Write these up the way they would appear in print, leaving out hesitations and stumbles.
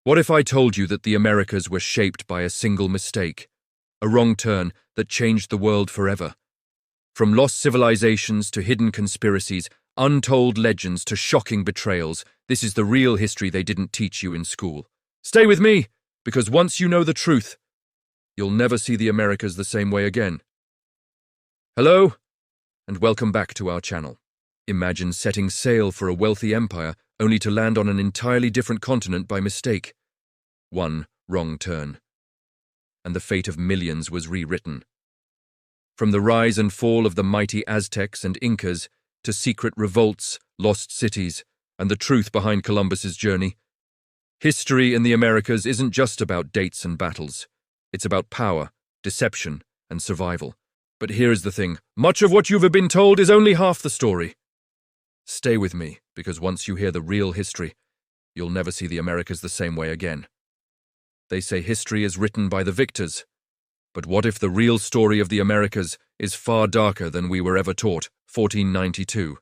What if I told you that the Americas were shaped by a single mistake, a wrong turn that changed the world forever? From lost civilizations to hidden conspiracies, untold legends to shocking betrayals, this is the real history they didn't teach you in school. Stay with me, because once you know the truth, you'll never see the Americas the same way again. Hello, and welcome back to our channel. Imagine setting sail for a wealthy empire only to land on an entirely different continent by mistake. One wrong turn, and the fate of millions was rewritten. From the rise and fall of the mighty Aztecs and Incas to secret revolts, lost cities, and the truth behind Columbus's journey, history in the Americas isn't just about dates and battles. It's about power, deception, and survival. But here's the thing, much of what you've been told is only half the story. Stay with me, because once you hear the real history, you'll never see the Americas the same way again. They say history is written by the victors. But what if the real story of the Americas is far darker than we were ever taught? 1492.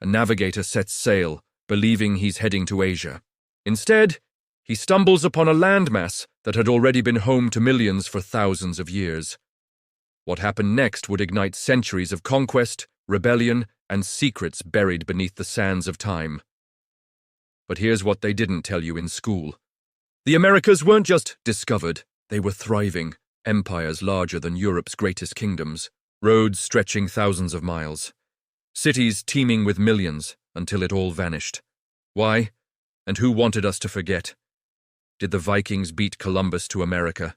A navigator sets sail, believing he's heading to Asia. Instead, he stumbles upon a landmass that had already been home to millions for thousands of years. What happened next would ignite centuries of conquest, rebellion, and secrets buried beneath the sands of time. But here's what they didn't tell you in school. The Americas weren't just discovered, they were thriving. Empires larger than Europe's greatest kingdoms, roads stretching thousands of miles, cities teeming with millions until it all vanished. Why? And who wanted us to forget? Did the Vikings beat Columbus to America?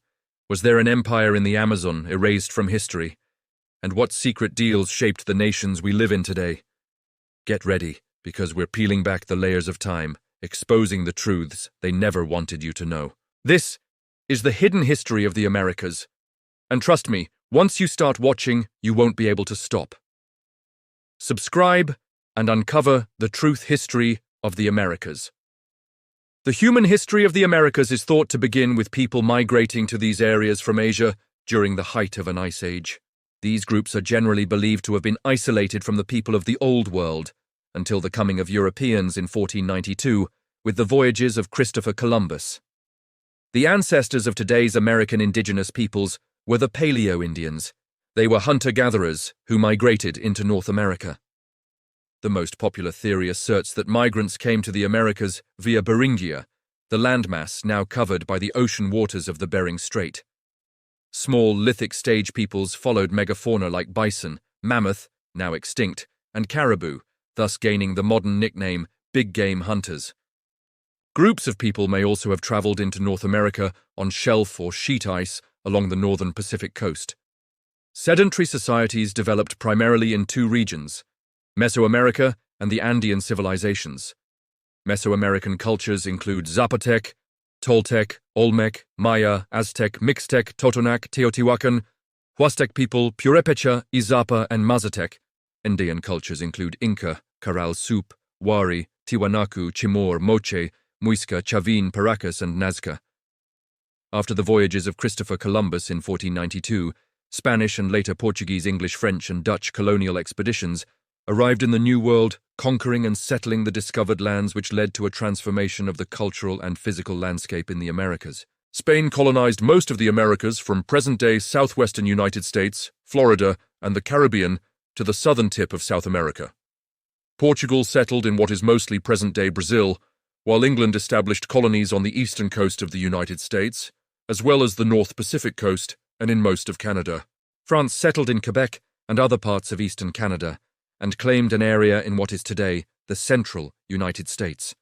Was there an empire in the Amazon erased from history? And what secret deals shaped the nations we live in today? Get ready, because we're peeling back the layers of time, exposing the truths they never wanted you to know. This is the hidden history of the Americas. And trust me, once you start watching, you won't be able to stop. Subscribe and uncover the truth history of the Americas. The human history of the Americas is thought to begin with people migrating to these areas from Asia during the height of an ice age. These groups are generally believed to have been isolated from the people of the Old World until the coming of Europeans in 1492 with the voyages of Christopher Columbus. The ancestors of today's American indigenous peoples were the Paleo-Indians. They were hunter-gatherers who migrated into North America. The most popular theory asserts that migrants came to the Americas via Beringia, the landmass now covered by the ocean waters of the Bering Strait. Small lithic stage peoples followed megafauna like bison, mammoth, now extinct, and caribou, thus gaining the modern nickname big game hunters. Groups of people may also have traveled into North America on shelf or sheet ice along the northern Pacific coast. Sedentary societies developed primarily in two regions, Mesoamerica and the Andean civilizations. Mesoamerican cultures include Zapotec, Toltec, Olmec, Maya, Aztec, Mixtec, Totonac, Teotihuacan, Huastec people, Purepecha, Izapa, and Mazatec. Andean cultures include Inca, Caral Soup, Wari, Tiwanaku, Chimor, Moche, Muisca, Chavin, Paracas, and Nazca. After the voyages of Christopher Columbus in 1492, Spanish and later Portuguese, English, French, and Dutch colonial expeditions arrived in the New World, conquering and settling the discovered lands, which led to a transformation of the cultural and physical landscape in the Americas. Spain colonized most of the Americas from present-day southwestern United States, Florida, and the Caribbean to the southern tip of South America. Portugal settled in what is mostly present-day Brazil, while England established colonies on the eastern coast of the United States, as well as the North Pacific coast and in most of Canada. France settled in Quebec and other parts of eastern Canada, and claimed an area in what is today the central United States.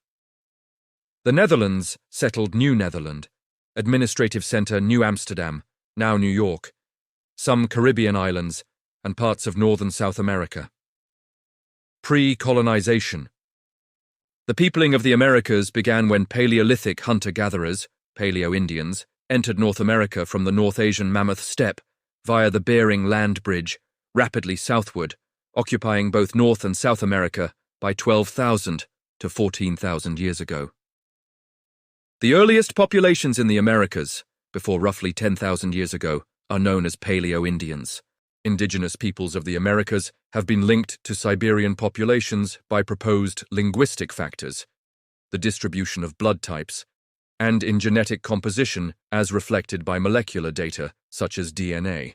The Netherlands settled New Netherland, administrative center New Amsterdam, now New York, some Caribbean islands, and parts of northern South America. Pre-colonization. The peopling of the Americas began when Paleolithic hunter-gatherers, Paleo-Indians, entered North America from the North Asian Mammoth Steppe via the Bering Land Bridge, rapidly southward, occupying both North and South America by 12,000 to 14,000 years ago. The earliest populations in the Americas, before roughly 10,000 years ago, are known as Paleo-Indians. Indigenous peoples of the Americas have been linked to Siberian populations by proposed linguistic factors, the distribution of blood types, and in genetic composition as reflected by molecular data, such as DNA.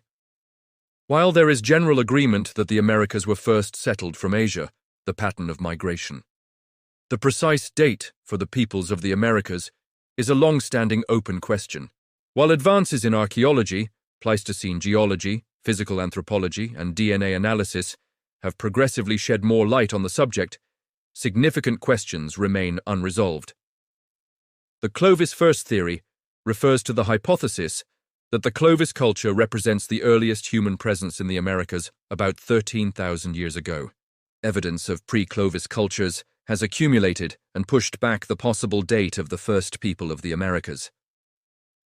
While there is general agreement that the Americas were first settled from Asia, the pattern of migration, the precise date for the peoples of the Americas is a long-standing open question. While advances in archaeology, Pleistocene geology, physical anthropology, and DNA analysis have progressively shed more light on the subject, significant questions remain unresolved. The Clovis first theory refers to the hypothesis that the Clovis culture represents the earliest human presence in the Americas about 13,000 years ago. Evidence of pre-Clovis cultures has accumulated and pushed back the possible date of the first people of the Americas.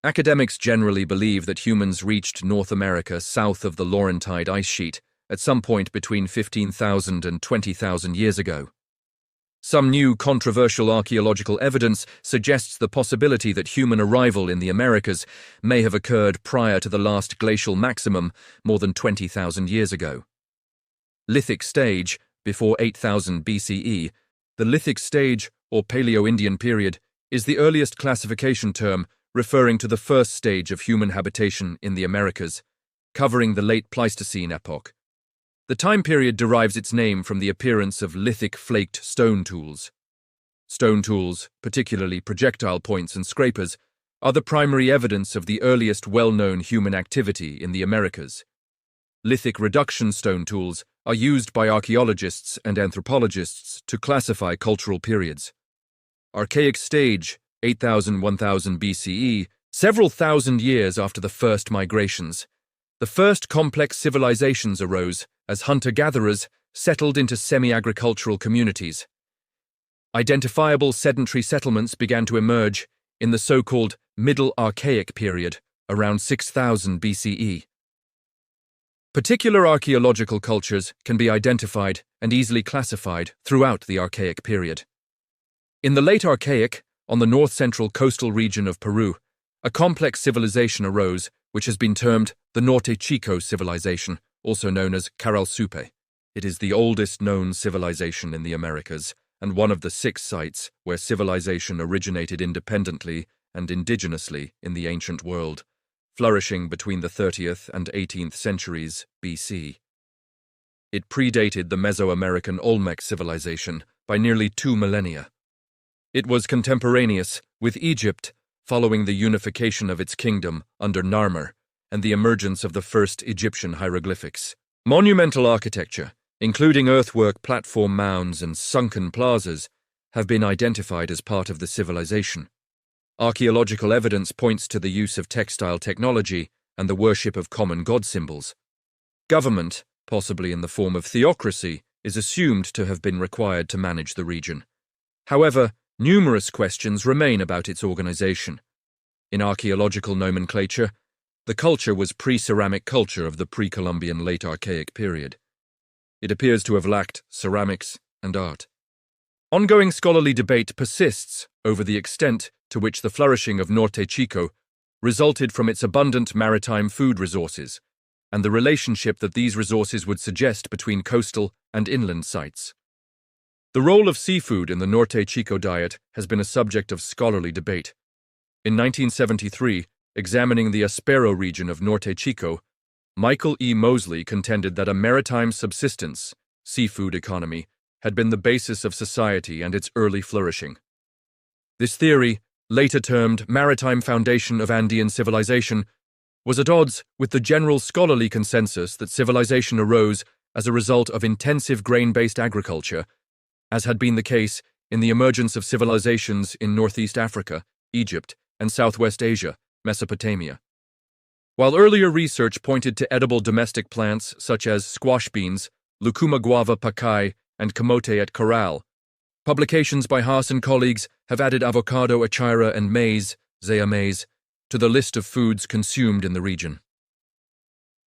Academics generally believe that humans reached North America south of the Laurentide ice sheet at some point between 15,000 and 20,000 years ago. Some new controversial archaeological evidence suggests the possibility that human arrival in the Americas may have occurred prior to the last glacial maximum more than 20,000 years ago. Lithic stage, before 8000 BCE, the Lithic stage, or Paleo-Indian period, is the earliest classification term referring to the first stage of human habitation in the Americas, covering the late Pleistocene epoch. The time period derives its name from the appearance of lithic flaked stone tools. Stone tools, particularly projectile points and scrapers, are the primary evidence of the earliest well-known human activity in the Americas. Lithic reduction stone tools are used by archaeologists and anthropologists to classify cultural periods. Archaic stage, 8000–1000 BCE, several thousand years after the first migrations. The first complex civilizations arose as hunter-gatherers settled into semi-agricultural communities. Identifiable sedentary settlements began to emerge in the so-called Middle Archaic period, around 6000 BCE. Particular archaeological cultures can be identified and easily classified throughout the Archaic period. In the late Archaic, on the north-central coastal region of Peru, a complex civilization arose which has been termed the Norte Chico civilization, also known as Caral Supe. It is the oldest known civilization in the Americas and one of the 6 sites where civilization originated independently and indigenously in the ancient world, flourishing between the 30th and 18th centuries BC. It predated the Mesoamerican Olmec civilization by nearly 2 millennia. It was contemporaneous with Egypt following the unification of its kingdom under Narmer and the emergence of the first Egyptian hieroglyphics. Monumental architecture, including earthwork platform mounds and sunken plazas, have been identified as part of the civilization. Archaeological evidence points to the use of textile technology and the worship of common god symbols. Government, possibly in the form of theocracy, is assumed to have been required to manage the region. However, numerous questions remain about its organization. In archaeological nomenclature, the culture was pre-ceramic culture of the pre-Columbian late Archaic period. It appears to have lacked ceramics and art. Ongoing scholarly debate persists over the extent to which the flourishing of Norte Chico resulted from its abundant maritime food resources and the relationship that these resources would suggest between coastal and inland sites. The role of seafood in the Norte Chico diet has been a subject of scholarly debate. In 1973, examining the Aspero region of Norte Chico, Michael E. Mosley contended that a maritime subsistence, seafood economy, had been the basis of society and its early flourishing. This theory, later termed Maritime Foundation of Andean Civilization, was at odds with the general scholarly consensus that civilization arose as a result of intensive grain-based agriculture, as had been the case in the emergence of civilizations in Northeast Africa, Egypt, and Southwest Asia, Mesopotamia. While earlier research pointed to edible domestic plants such as squash beans, Lucuma guava pacai, and camote at corral, publications by Haas and colleagues have added avocado, achira, and maize, zea maize, to the list of foods consumed in the region.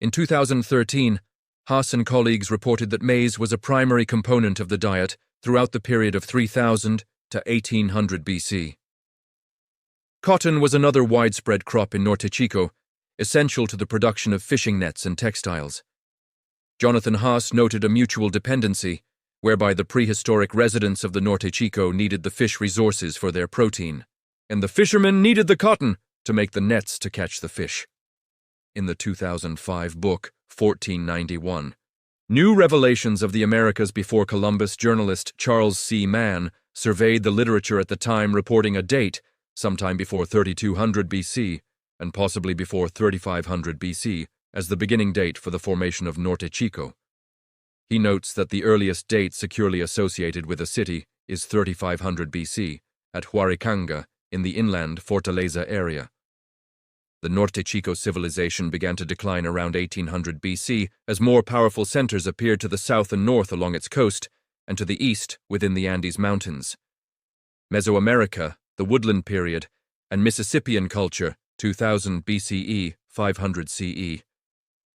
In 2013, Haas and colleagues reported that maize was a primary component of the diet throughout the period of 3000 to 1800 BC. Cotton was another widespread crop in Norte Chico, essential to the production of fishing nets and textiles. Jonathan Haas noted a mutual dependency, whereby the prehistoric residents of the Norte Chico needed the fish resources for their protein, and the fishermen needed the cotton to make the nets to catch the fish. In the 2005 book, 1491, New Revelations of the Americas Before Columbus, journalist Charles C. Mann surveyed the literature at the time, reporting a date sometime before 3200 BC and possibly before 3500 BC as the beginning date for the formation of Norte Chico. He notes that the earliest date securely associated with a city is 3500 BC at Huaricanga in the inland Fortaleza area. The Norte Chico civilization began to decline around 1800 BC as more powerful centers appeared to the south and north along its coast and to the east within the Andes Mountains. Mesoamerica, the Woodland period, and Mississippian culture, 2000 BCE, 500 CE.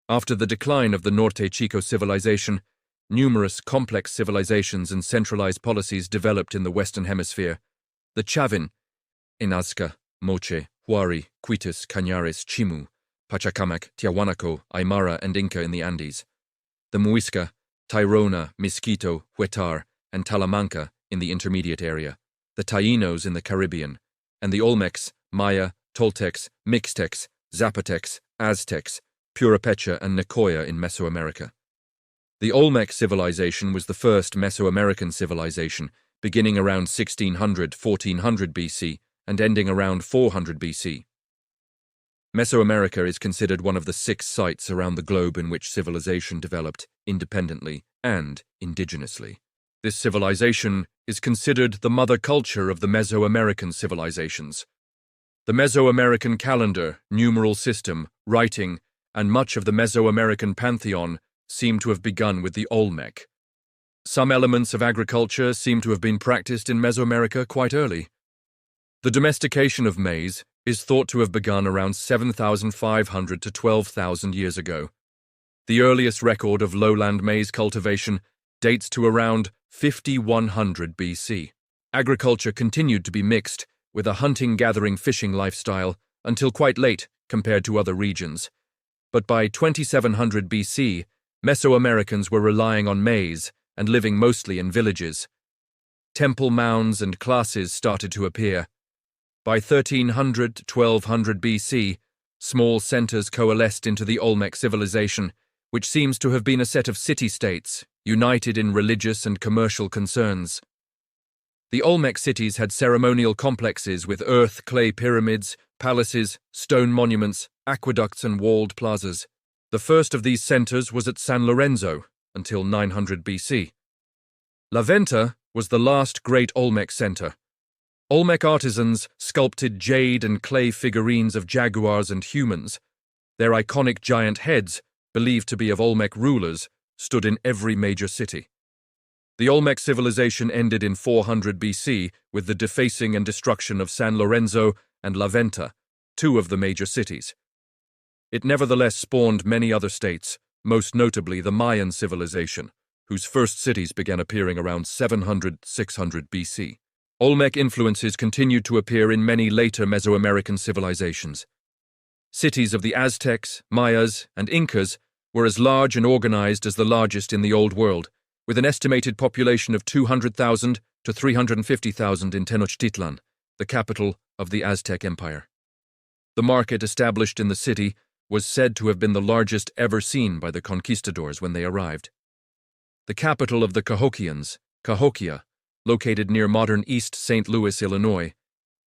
After the decline of the Norte Chico civilization, numerous complex civilizations and centralized policies developed in the Western Hemisphere. The Chavin, Nazca, Moche, Huari, Quitus, Cañares, Chimu, Pachacamac, Tiahuanaco, Aymara, and Inca in the Andes. The Muisca, Tairona, Miskito, Huetar, and Talamanca in the intermediate area. The Taínos in the Caribbean, and the Olmecs, Maya, Toltecs, Mixtecs, Zapotecs, Aztecs, Purepecha, and Nicoya in Mesoamerica. The Olmec civilization was the first Mesoamerican civilization, beginning around 1600–1400 BC and ending around 400 BC. Mesoamerica is considered one of the 6 sites around the globe in which civilization developed independently and indigenously. This civilization is considered the mother culture of the Mesoamerican civilizations. The Mesoamerican calendar, numeral system, writing, and much of the Mesoamerican pantheon seem to have begun with the Olmec. Some elements of agriculture seem to have been practiced in Mesoamerica quite early. The domestication of maize is thought to have begun around 7,500 to 12,000 years ago. The earliest record of lowland maize cultivation dates to around 5100 BC. Agriculture continued to be mixed with a hunting-gathering-fishing lifestyle until quite late compared to other regions. But by 2700 BC, Mesoamericans were relying on maize and living mostly in villages. Temple mounds and classes started to appear. By 1300 to 1200 BC, small centers coalesced into the Olmec civilization, which seems to have been a set of city-states, united in religious and commercial concerns. The Olmec cities had ceremonial complexes with earth-clay pyramids, palaces, stone monuments, aqueducts, and walled plazas. The first of these centers was at San Lorenzo, until 900 BC. La Venta was the last great Olmec center. Olmec artisans sculpted jade and clay figurines of jaguars and humans. Their iconic giant heads, believed to be of Olmec rulers, stood in every major city. The Olmec civilization ended in 400 BC with the defacing and destruction of San Lorenzo and La Venta, 2 of the major cities. It nevertheless spawned many other states, most notably the Mayan civilization, whose first cities began appearing around 700–600 BC. Olmec influences continued to appear in many later Mesoamerican civilizations. Cities of the Aztecs, Mayas, and Incas were as large and organized as the largest in the Old World, with an estimated population of 200,000 to 350,000 in Tenochtitlan, the capital of the Aztec Empire. The market established in the city was said to have been the largest ever seen by the conquistadors when they arrived. The capital of the Cahokians, Cahokia, located near modern East St. Louis, Illinois.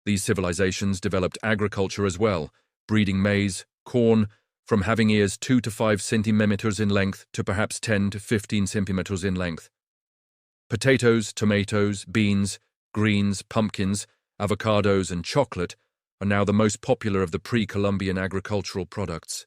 These civilizations developed agriculture as well, breeding maize, corn, from having ears 2 to 5 centimeters in length to perhaps 10 to 15 centimeters in length. Potatoes, tomatoes, beans, greens, pumpkins, avocados, and chocolate are now the most popular of the pre-Columbian agricultural products.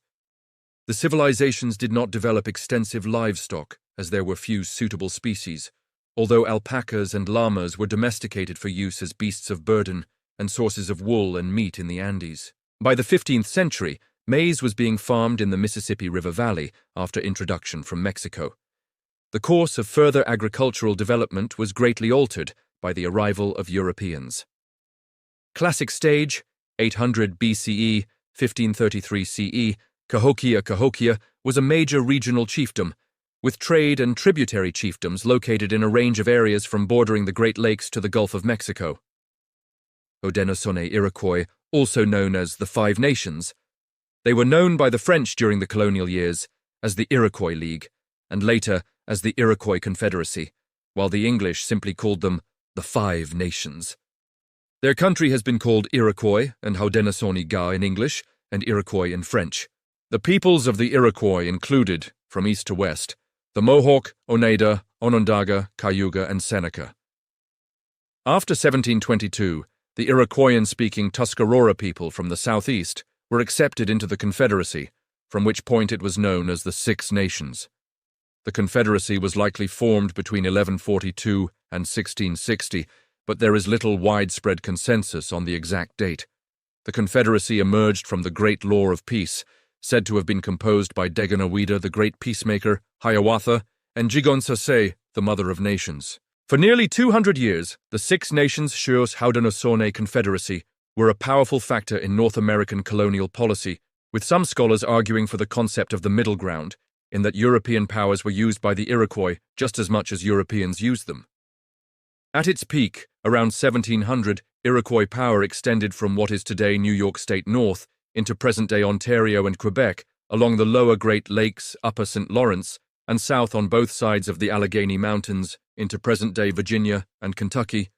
The civilizations did not develop extensive livestock, as there were few suitable species, although alpacas and llamas were domesticated for use as beasts of burden and sources of wool and meat in the Andes. By the 15th century, maize was being farmed in the Mississippi River Valley after introduction from Mexico. The course of further agricultural development was greatly altered by the arrival of Europeans. Classic stage, 800 BCE, 1533 CE, Cahokia was a major regional chiefdom, with trade and tributary chiefdoms located in a range of areas from bordering the Great Lakes to the Gulf of Mexico. Haudenosaunee Iroquois, also known as the Five Nations. They were known by the French during the colonial years as the Iroquois League, and later as the Iroquois Confederacy, while the English simply called them the Five Nations. Their country has been called Iroquois and Haudenosaunee in English and Iroquois in French. The peoples of the Iroquois included, from east to west, the Mohawk, Oneida, Onondaga, Cayuga, and Seneca. After 1722, the Iroquoian-speaking Tuscarora people from the southeast were accepted into the Confederacy, from which point it was known as the Six Nations. The Confederacy was likely formed between 1142 and 1660, but there is little widespread consensus on the exact date. The Confederacy emerged from the Great Law of Peace, said to have been composed by Deganawida, the Great Peacemaker, Hiawatha, and Jigon-Sase, the Mother of Nations. For nearly 200 years, the Six Nations Haudenosaunee Confederacy were a powerful factor in North American colonial policy, with some scholars arguing for the concept of the middle ground, in that European powers were used by the Iroquois just as much as Europeans used them. At its peak, around 1700, Iroquois power extended from what is today New York State north into present-day Ontario and Quebec, along the lower Great Lakes, upper St. Lawrence, and south on both sides of the Allegheny Mountains into present-day Virginia and Kentucky,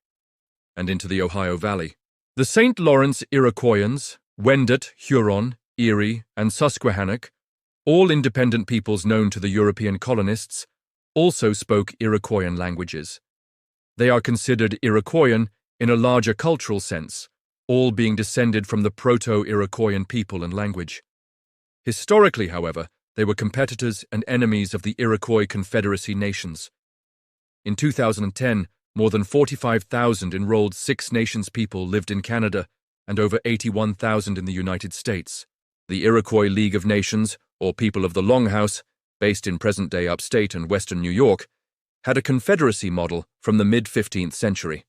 and into the Ohio Valley. The St. Lawrence Iroquoians, Wendat, Huron, Erie, and Susquehannock, all independent peoples known to the European colonists, also spoke Iroquoian languages. They are considered Iroquoian in a larger cultural sense, all being descended from the Proto-Iroquoian people and language. Historically, however, they were competitors and enemies of the Iroquois Confederacy nations. In 2010, more than 45,000 enrolled Six Nations people lived in Canada and over 81,000 in the United States. The Iroquois League of Nations, or People of the Longhouse, based in present-day upstate and western New York, had a confederacy model from the mid-15th century.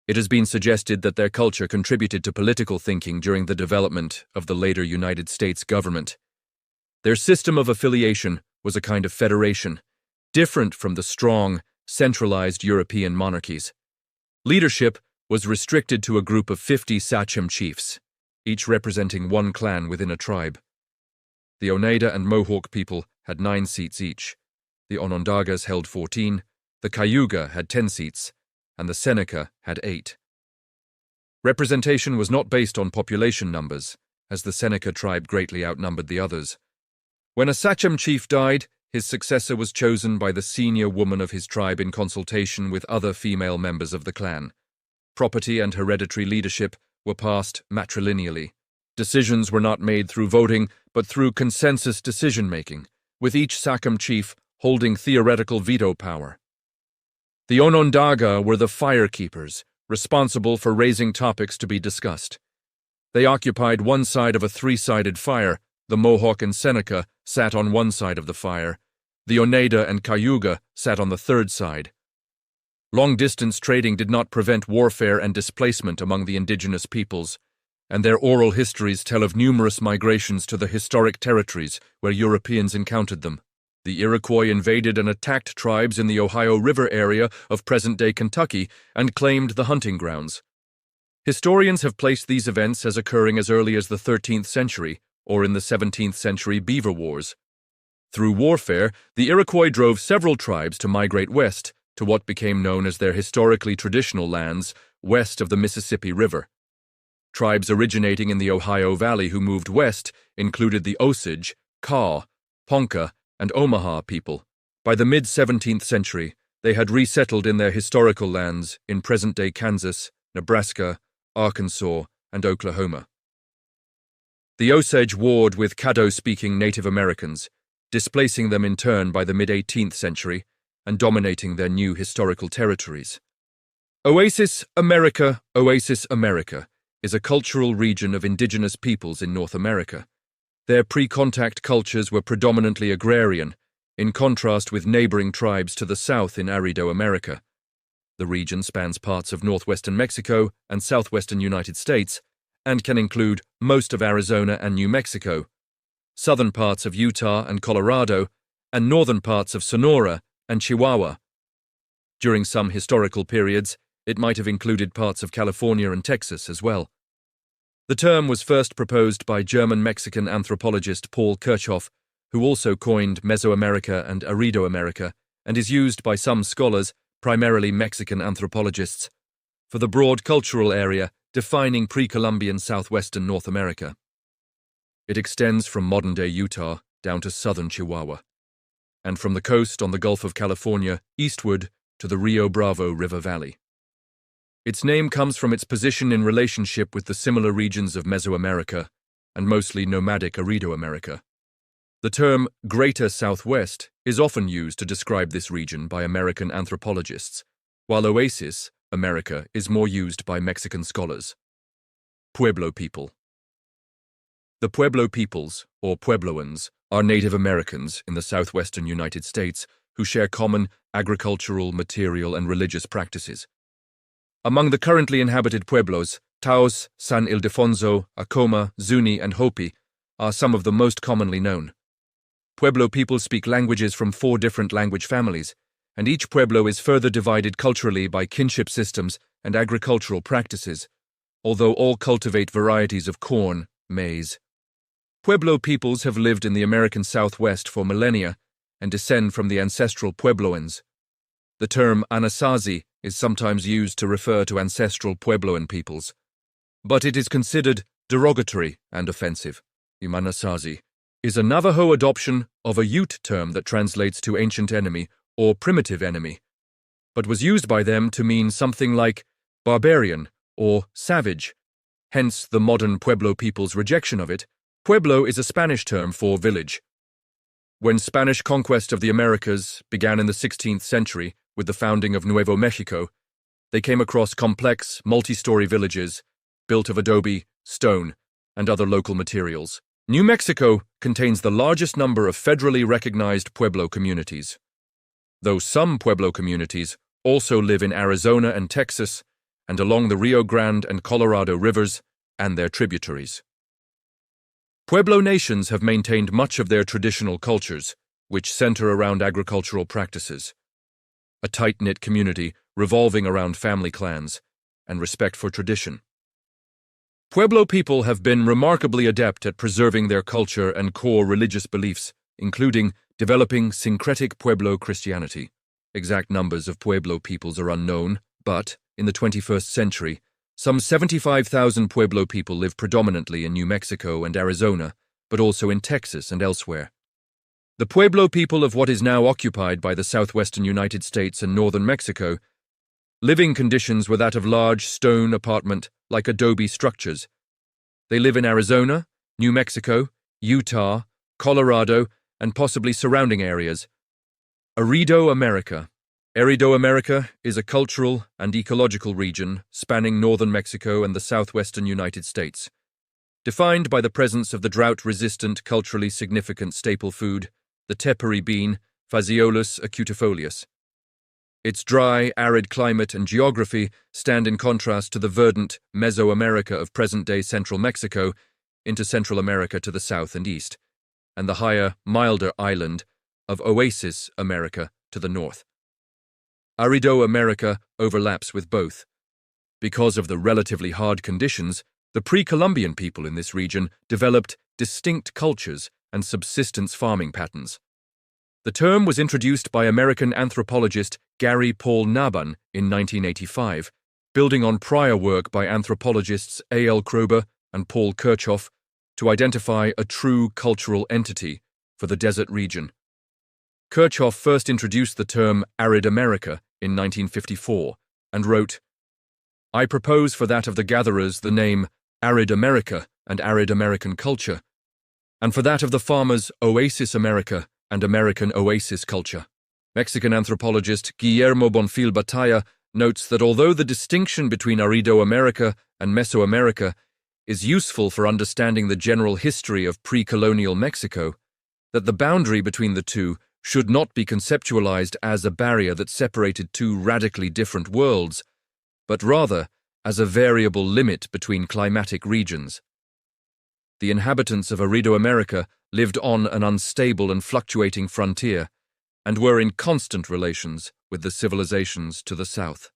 It has been suggested that their culture contributed to political thinking during the development of the later United States government. Their system of affiliation was a kind of federation, different from the strong, centralized European monarchies. Leadership was restricted to a group of 50 sachem chiefs, each representing one clan within a tribe. The Oneida and Mohawk people had 9 seats each. The Onondagas held 14, the Cayuga had 10 seats, and the Seneca had 8. Representation was not based on population numbers, as the Seneca tribe greatly outnumbered the others. When a sachem chief died, his successor was chosen by the senior woman of his tribe in consultation with other female members of the clan. Property and hereditary leadership were passed matrilineally. Decisions were not made through voting, but through consensus decision-making, with each sachem chief holding theoretical veto power. The Onondaga were the firekeepers, responsible for raising topics to be discussed. They occupied one side of a 3-sided fire. The Mohawk and Seneca sat on one side of the fire. The Oneida and Cayuga sat on the third side. Long-distance trading did not prevent warfare and displacement among the indigenous peoples, and their oral histories tell of numerous migrations to the historic territories where Europeans encountered them. The Iroquois invaded and attacked tribes in the Ohio River area of present-day Kentucky and claimed the hunting grounds. Historians have placed these events as occurring as early as the 13th century or in the 17th century Beaver Wars. Through warfare, the Iroquois drove several tribes to migrate west to what became known as their historically traditional lands west of the Mississippi River. Tribes originating in the Ohio Valley who moved west included the Osage, Kaw, Ponca, and Omaha people. By the mid-17th century, they had resettled in their historical lands in present-day Kansas, Nebraska, Arkansas, and Oklahoma. The Osage warred with Caddo-speaking Native Americans, displacing them in turn by the mid-18th century and dominating their new historical territories. Oasis America is a cultural region of indigenous peoples in North America. Their pre-contact cultures were predominantly agrarian, in contrast with neighboring tribes to the south in Arido America. The region spans parts of northwestern Mexico and southwestern United States, and can include most of Arizona and New Mexico, southern parts of Utah and Colorado, and northern parts of Sonora and Chihuahua. During some historical periods, It might have included parts of California and Texas as well. The term was first proposed by German-Mexican anthropologist Paul Kirchhoff, who also coined Mesoamerica and Aridoamerica, and is used by some scholars, primarily Mexican anthropologists, for the broad cultural area defining pre-Columbian southwestern North America. It extends from modern-day Utah down to southern Chihuahua, and from the coast on the Gulf of California eastward to the Rio Bravo River Valley. Its name comes from its position in relationship with the similar regions of Mesoamerica and mostly nomadic Aridoamerica. The term Greater Southwest is often used to describe this region by American anthropologists, while Oasis, America, is more used by Mexican scholars. Pueblo people. The Pueblo peoples, or Puebloans, are Native Americans in the southwestern United States who share common agricultural, material, and religious practices. Among the currently inhabited pueblos, Taos, San Ildefonso, Acoma, Zuni, and Hopi are some of the most commonly known. Pueblo people speak languages from 4 different language families, and each pueblo is further divided culturally by kinship systems and agricultural practices, although all cultivate varieties of corn, maize. Pueblo peoples have lived in the American Southwest for millennia and descend from the ancestral Puebloans. The term Anasazi is sometimes used to refer to ancestral Puebloan peoples, but it is considered derogatory and offensive. Anasazi is a Navajo adoption of a Ute term that translates to ancient enemy or primitive enemy, but was used by them to mean something like barbarian or savage, hence the modern Pueblo people's rejection of it. Pueblo is a Spanish term for village. When Spanish conquest of the Americas began in the 16th century with the founding of Nuevo Mexico, they came across complex, multi-story villages built of adobe, stone, and other local materials. New Mexico contains the largest number of federally recognized Pueblo communities, though some Pueblo communities also live in Arizona and Texas and along the Rio Grande and Colorado rivers and their tributaries. Pueblo nations have maintained much of their traditional cultures, which center around agricultural practices. A tight-knit community revolving around family clans and respect for tradition. Pueblo people have been remarkably adept at preserving their culture and core religious beliefs, including developing syncretic Pueblo Christianity. Exact numbers of Pueblo peoples are unknown, but, in the 21st century, some 75,000 Pueblo people live predominantly in New Mexico and Arizona, but also in Texas and elsewhere. The Pueblo people of what is now occupied by the southwestern United States and northern Mexico, living conditions were that of large stone apartment-like adobe structures. They live in Arizona, New Mexico, Utah, Colorado, and possibly surrounding areas. Aridoamerica. Aridoamerica is a cultural and ecological region spanning northern Mexico and the southwestern United States, defined by the presence of the drought-resistant, culturally significant staple food, the tepary bean, Phaseolus acutifolius. Its dry, arid climate and geography stand in contrast to the verdant Mesoamerica of present-day central Mexico into Central America to the south and east, and the higher, milder island of Oasis America to the north. Aridoamerica overlaps with both. Because of the relatively hard conditions, the pre-Columbian people in this region developed distinct cultures and subsistence farming patterns. The term was introduced by American anthropologist Gary Paul Nabhan in 1985, building on prior work by anthropologists A. L. Kroeber and Paul Kirchhoff to identify a true cultural entity for the desert region. Kirchhoff first introduced the term Arid America in 1954 and wrote, "I propose for that of the gatherers the name Arid America and Arid American culture, and for that of the farmers Oasis America and American Oasis culture." Mexican anthropologist Guillermo Bonfil Batalla notes that although the distinction between Aridoamerica and Mesoamerica is useful for understanding the general history of pre-colonial Mexico, that the boundary between the two should not be conceptualized as a barrier that separated two radically different worlds, but rather as a variable limit between climatic regions. The inhabitants of Aridoamerica lived on an unstable and fluctuating frontier and were in constant relations with the civilizations to the south.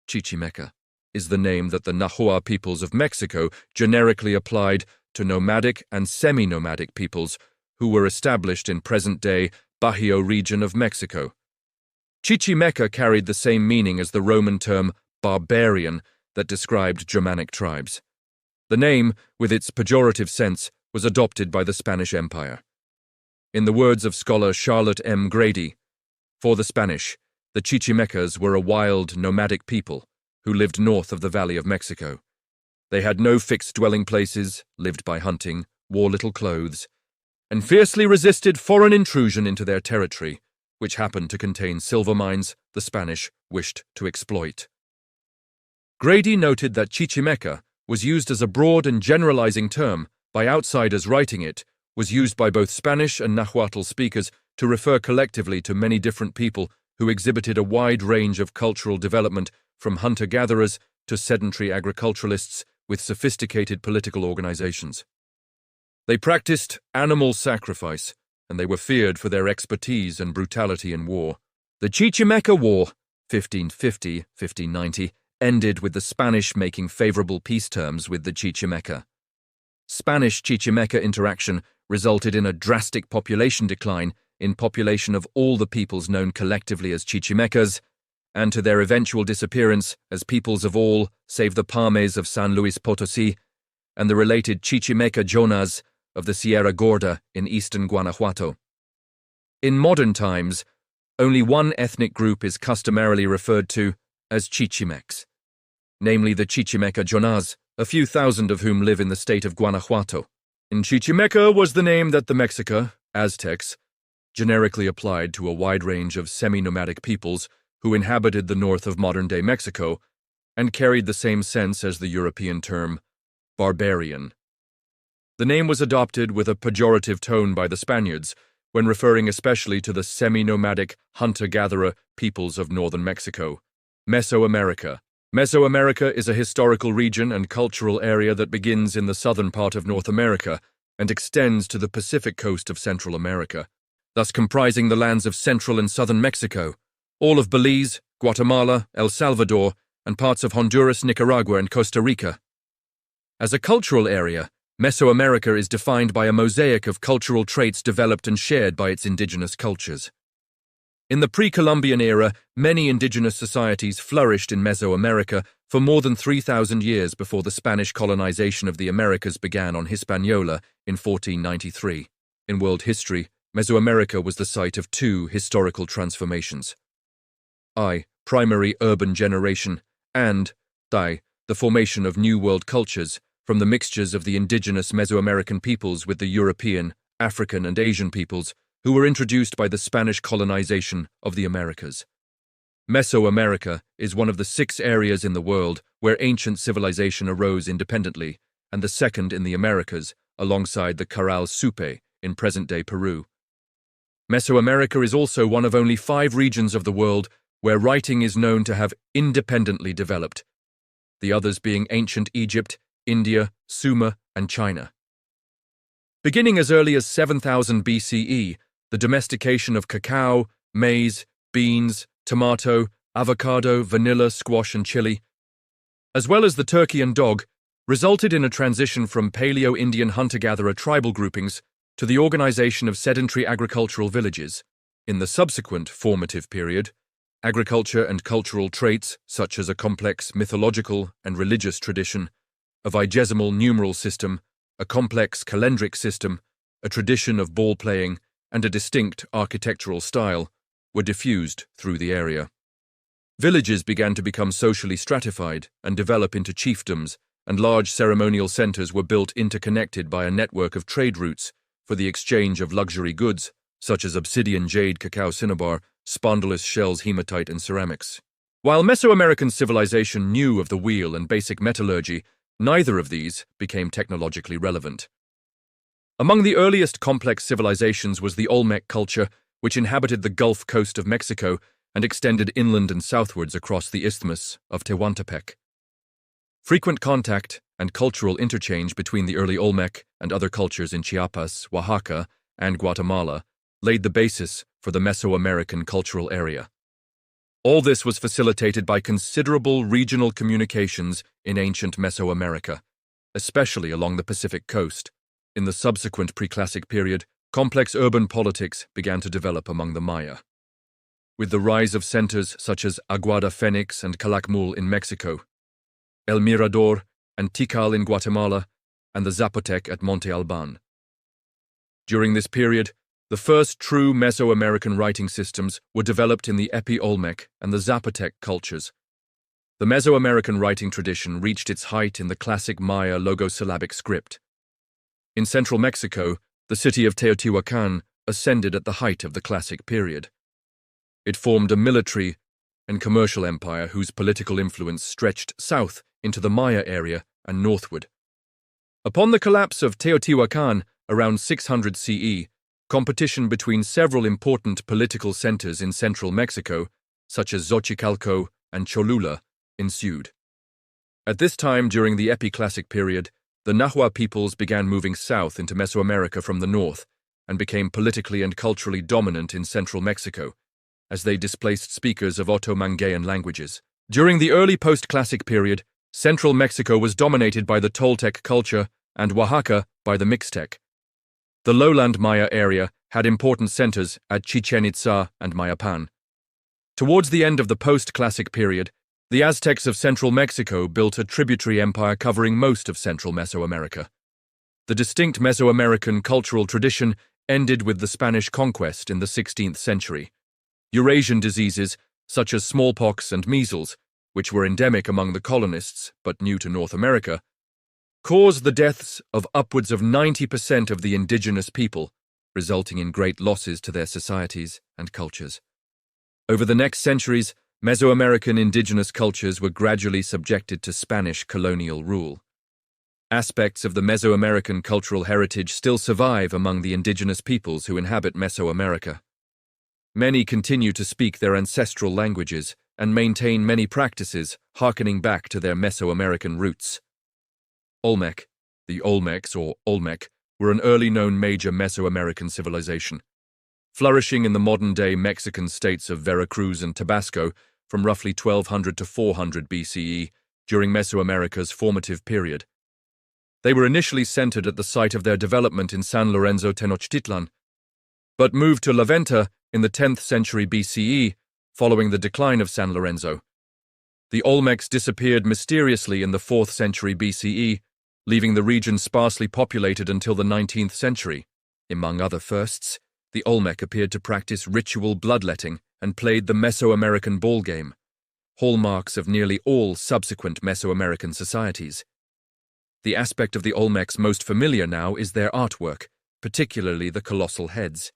Chichimeca, is the name that the Nahua peoples of Mexico generically applied to nomadic and semi-nomadic peoples who were established in present-day Bajío region of Mexico. Chichimeca carried the same meaning as the Roman term barbarian that described Germanic tribes. The name, with its pejorative sense, was adopted by the Spanish Empire. In the words of scholar Charlotte M. Grady, for the Spanish, the Chichimecas were a wild, nomadic people who lived north of the Valley of Mexico. They had no fixed dwelling places, lived by hunting, wore little clothes, and fiercely resisted foreign intrusion into their territory, which happened to contain silver mines the Spanish wished to exploit. Grady noted that Chichimeca was used as a broad and generalizing term by outsiders writing it, was used by both Spanish and Nahuatl speakers to refer collectively to many different people who exhibited a wide range of cultural development from hunter-gatherers to sedentary agriculturalists with sophisticated political organizations. They practiced animal sacrifice, and they were feared for their expertise and brutality in war. The Chichimeca War, 1550-1590, ended with the Spanish making favorable peace terms with the Chichimeca. Spanish-Chichimeca interaction resulted in a drastic population decline in population of all the peoples known collectively as Chichimecas, and to their eventual disappearance as peoples of all save the Pames of San Luis Potosí and the related Chichimeca Jonas of the Sierra Gorda in eastern Guanajuato. In modern times, only one ethnic group is customarily referred to as Chichimecs, namely the Chichimeca Jonas, a few thousand of whom live in the state of Guanajuato. In Chichimeca was the name that the Mexica, Aztecs, generically applied to a wide range of semi-nomadic peoples who inhabited the north of modern-day Mexico and carried the same sense as the European term barbarian. The name was adopted with a pejorative tone by the Spaniards when referring especially to the semi-nomadic hunter-gatherer peoples of northern Mexico. Mesoamerica. Mesoamerica is a historical region and cultural area that begins in the southern part of North America and extends to the Pacific coast of Central America, thus comprising the lands of central and southern Mexico, all of Belize, Guatemala, El Salvador, and parts of Honduras, Nicaragua, and Costa Rica. As a cultural area, Mesoamerica is defined by a mosaic of cultural traits developed and shared by its indigenous cultures. In the pre-Columbian era, many indigenous societies flourished in Mesoamerica for more than 3,000 years before the Spanish colonization of the Americas began on Hispaniola in 1493. In world history, Mesoamerica was the site of two historical transformations. I. Primary urban generation, and I. The formation of New World cultures from the mixtures of the indigenous Mesoamerican peoples with the European, African, and Asian peoples who were introduced by the Spanish colonization of the Americas. Mesoamerica is one of the 6 areas in the world where ancient civilization arose independently, and the second in the Americas, alongside the Caral Supe in present-day Peru. Mesoamerica is also one of only 5 regions of the world where writing is known to have independently developed, the others being ancient Egypt, India, Sumer, and China. Beginning as early as 7000 BCE, the domestication of cacao, maize, beans, tomato, avocado, vanilla, squash, and chili, as well as the turkey and dog, resulted in a transition from Paleo-Indian hunter-gatherer tribal groupings to the organization of sedentary agricultural villages. In the subsequent formative period, agriculture and cultural traits, such as a complex mythological and religious tradition, a vigesimal numeral system, a complex calendric system, a tradition of ball playing, and a distinct architectural style, were diffused through the area. Villages began to become socially stratified and develop into chiefdoms, and large ceremonial centers were built interconnected by a network of trade routes for the exchange of luxury goods, such as obsidian jade cacao cinnabar, spondylus shells hematite, and ceramics. While Mesoamerican civilization knew of the wheel and basic metallurgy, neither of these became technologically relevant. Among the earliest complex civilizations was the Olmec culture, which inhabited the Gulf Coast of Mexico and extended inland and southwards across the Isthmus of Tehuantepec. Frequent contact and cultural interchange between the early Olmec and other cultures in Chiapas, Oaxaca, and Guatemala laid the basis for the Mesoamerican cultural area. All this was facilitated by considerable regional communications in ancient Mesoamerica, especially along the Pacific coast. In the subsequent preclassic period, complex urban politics began to develop among the Maya. With the rise of centers such as Aguada Fenix and Calakmul in Mexico, El Mirador and Tikal in Guatemala, and the Zapotec at Monte Alban. During this period, the first true Mesoamerican writing systems were developed in the Epi-Olmec and the Zapotec cultures. The Mesoamerican writing tradition reached its height in the classic Maya logosyllabic script. In central Mexico, the city of Teotihuacan ascended at the height of the classic period. It formed a military and commercial empire whose political influence stretched south into the Maya area and northward. Upon the collapse of Teotihuacan around 600 CE, competition between several important political centers in central Mexico, such as Xochicalco and Cholula, ensued. At this time during the Epi-Classic period, the Nahua peoples began moving south into Mesoamerica from the north and became politically and culturally dominant in central Mexico, as they displaced speakers of Oto-Manguean languages. During the early post-Classic period, central Mexico was dominated by the Toltec culture and Oaxaca by the Mixtec. The lowland Maya area had important centers at Chichen Itza and Mayapan. Towards the end of the post-Classic period, the Aztecs of central Mexico built a tributary empire covering most of central Mesoamerica. The distinct Mesoamerican cultural tradition ended with the Spanish conquest in the 16th century. Eurasian diseases, such as smallpox and measles, which were endemic among the colonists but new to North America, caused the deaths of upwards of 90% of the indigenous people, resulting in great losses to their societies and cultures. Over the next centuries, Mesoamerican indigenous cultures were gradually subjected to Spanish colonial rule. Aspects of the Mesoamerican cultural heritage still survive among the indigenous peoples who inhabit Mesoamerica. Many continue to speak their ancestral languages and maintain many practices harkening back to their Mesoamerican roots. Olmec, the Olmecs or Olmec, were an early known major Mesoamerican civilization, flourishing in the modern-day Mexican states of Veracruz and Tabasco from roughly 1200 to 400 BCE during Mesoamerica's formative period. They were initially centered at the site of their development in San Lorenzo Tenochtitlan, but moved to La Venta in the 10th century BCE following the decline of San Lorenzo. The Olmecs disappeared mysteriously in the 4th century BCE, leaving the region sparsely populated until the 19th century. Among other firsts, the Olmec appeared to practice ritual bloodletting and played the Mesoamerican ball game, hallmarks of nearly all subsequent Mesoamerican societies. The aspect of the Olmecs most familiar now is their artwork, particularly the colossal heads.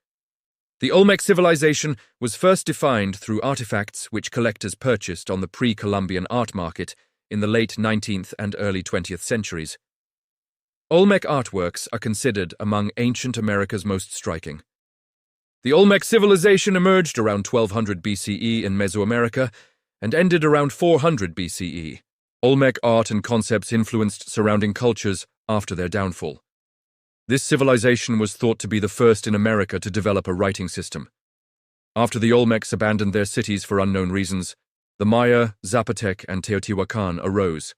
The Olmec civilization was first defined through artifacts which collectors purchased on the pre-Columbian art market in the late 19th and early 20th centuries. Olmec artworks are considered among ancient America's most striking. The Olmec civilization emerged around 1200 BCE in Mesoamerica and ended around 400 BCE. Olmec art and concepts influenced surrounding cultures after their downfall. This civilization was thought to be the first in America to develop a writing system. After the Olmecs abandoned their cities for unknown reasons, the Maya, Zapotec, and Teotihuacan arose.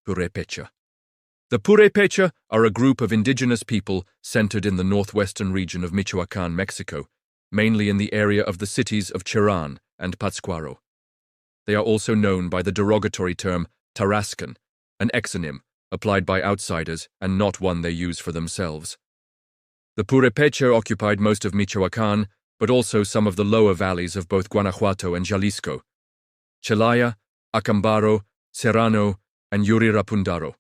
Purepecha. The Purepecha are a group of indigenous people centered in the northwestern region of Michoacán, Mexico, mainly in the area of the cities of Cherán and Pátzcuaro. They are also known by the derogatory term Tarascan, an exonym applied by outsiders and not one they use for themselves. The Purepecha occupied most of Michoacán, but also some of the lower valleys of both Guanajuato and Jalisco, Celaya, Acambaro, Serrano, and Yurirapundaro.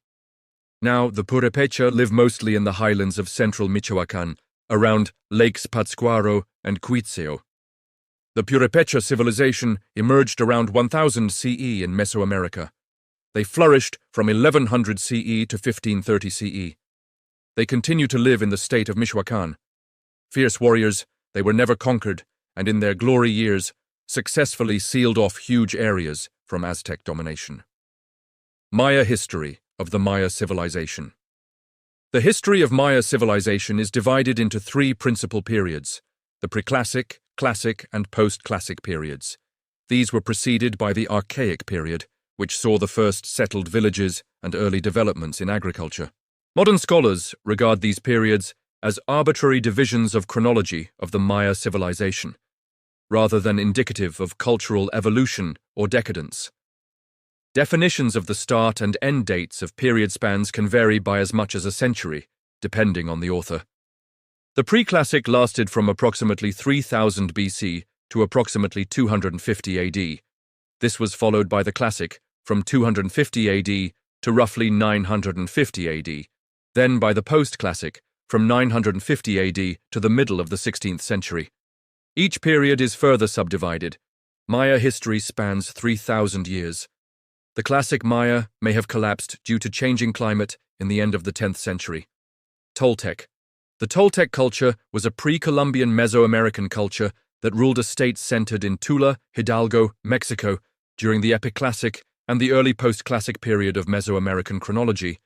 Now, the Purepecha live mostly in the highlands of central Michoacán, around Lakes Pátzcuaro and Cuitzeo. The Purepecha civilization emerged around 1000 CE in Mesoamerica. They flourished from 1100 CE to 1530 CE. They continue to live in the state of Michoacan. Fierce warriors, they were never conquered, and in their glory years, successfully sealed off huge areas from Aztec domination. Maya history of the Maya civilization. The history of Maya civilization is divided into three principal periods: the preclassic, classic, and post-classic periods. These were preceded by the Archaic period, which saw the first settled villages and early developments in agriculture. Modern scholars regard these periods as arbitrary divisions of chronology of the Maya civilization, rather than indicative of cultural evolution or decadence. Definitions of the start and end dates of period spans can vary by as much as a century, depending on the author. The preclassic lasted from approximately 3000 BC to approximately 250 AD. This was followed by the classic from 250 AD to roughly 950 AD, then by the post-classic from 950 AD to the middle of the 16th century. Each period is further subdivided. Maya history spans 3,000 years. The classic Maya may have collapsed due to changing climate in the end of the 10th century. Toltec. The Toltec culture was a pre-Columbian Mesoamerican culture that ruled a state centered in Tula, Hidalgo, Mexico, during the Epiclassic and the early post-classic period of Mesoamerican chronology,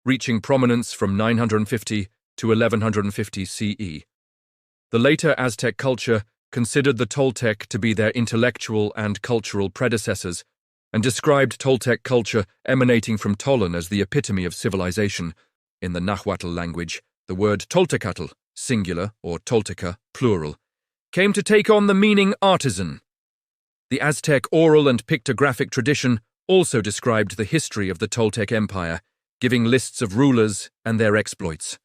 reaching prominence from 950 to 1150 CE. The later Aztec culture considered the Toltec to be their intellectual and cultural predecessors, and described Toltec culture emanating from Tolan as the epitome of civilization. In the Nahuatl language, the word Toltecatl, singular, or Tolteca, plural, came to take on the meaning artisan. The Aztec oral and pictographic tradition also described the history of the Toltec Empire, giving lists of rulers and their exploits.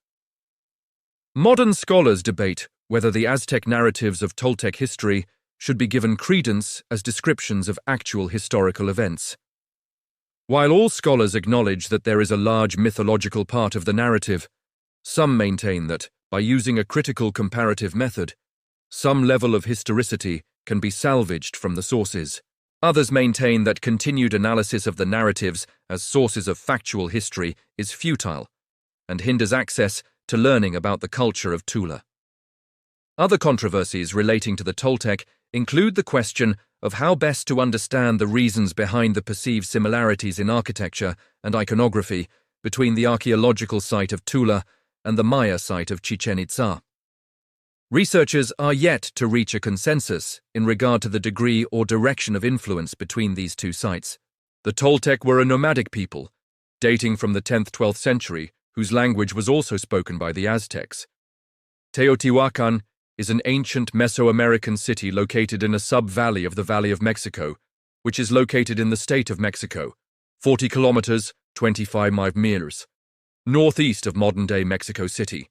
Modern scholars debate whether the Aztec narratives of Toltec history should be given credence as descriptions of actual historical events. While all scholars acknowledge that there is a large mythological part of the narrative, some maintain that, by using a critical comparative method, some level of historicity can be salvaged from the sources. Others maintain that continued analysis of the narratives as sources of factual history is futile and hinders access to learning about the culture of Tula. Other controversies relating to the Toltec include the question of how best to understand the reasons behind the perceived similarities in architecture and iconography between the archaeological site of Tula and the Maya site of Chichen Itza. Researchers are yet to reach a consensus in regard to the degree or direction of influence between these two sites. The Toltec were a nomadic people, dating from the 10th–12th century, whose language was also spoken by the Aztecs. Teotihuacan is an ancient Mesoamerican city located in a sub-valley of the Valley of Mexico, which is located in the state of Mexico, 40 kilometers, 25 miles, northeast of modern-day Mexico City.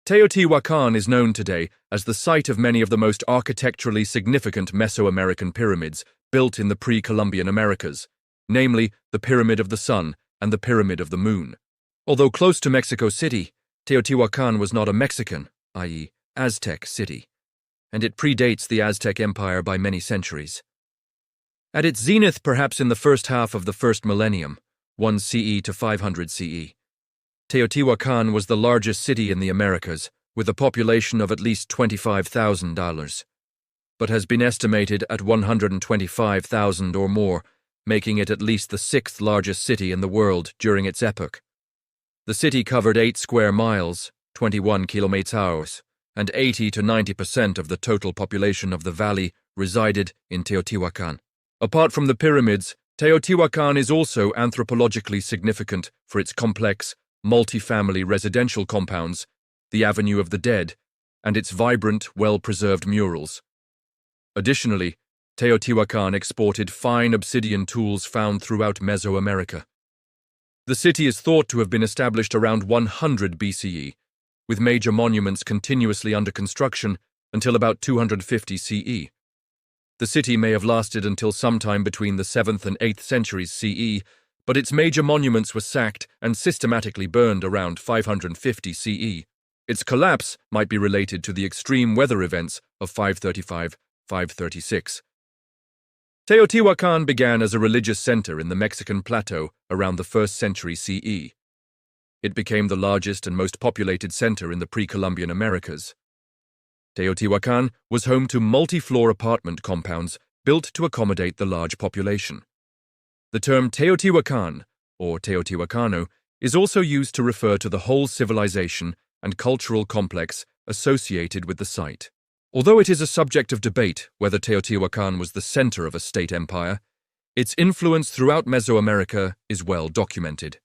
Teotihuacan is known today as the site of many of the most architecturally significant Mesoamerican pyramids built in the pre-Columbian Americas, namely the Pyramid of the Sun and the Pyramid of the Moon. Although close to Mexico City, Teotihuacan was not a Mexican, i.e., Aztec city, and it predates the Aztec Empire by many centuries. At its zenith, perhaps in the first half of the first millennium, 1 CE to 500 CE, Teotihuacan was the largest city in the Americas, with a population of at least 25,000, but has been estimated at 125,000 or more, making it at least the sixth largest city in the world during its epoch. The city covered 8 square miles, 21 kilometers, and 80 to 90% of the total population of the valley resided in Teotihuacan. Apart from the pyramids, Teotihuacan is also anthropologically significant for its complex, multi-family residential compounds, the Avenue of the Dead, and its vibrant, well-preserved murals. Additionally, Teotihuacan exported fine obsidian tools found throughout Mesoamerica. The city is thought to have been established around 100 BCE, with major monuments continuously under construction until about 250 CE. The city may have lasted until sometime between the 7th and 8th centuries CE, but its major monuments were sacked and systematically burned around 550 CE. Its collapse might be related to the extreme weather events of 535–536. Teotihuacan began as a religious center in the Mexican plateau around the 1st century CE. It became the largest and most populated center in the pre-Columbian Americas. Teotihuacan was home to multi-floor apartment compounds built to accommodate the large population. The term Teotihuacan, or Teotihuacano, is also used to refer to the whole civilization and cultural complex associated with the site. Although it is a subject of debate whether Teotihuacan was the center of a state empire, its influence throughout Mesoamerica is well documented.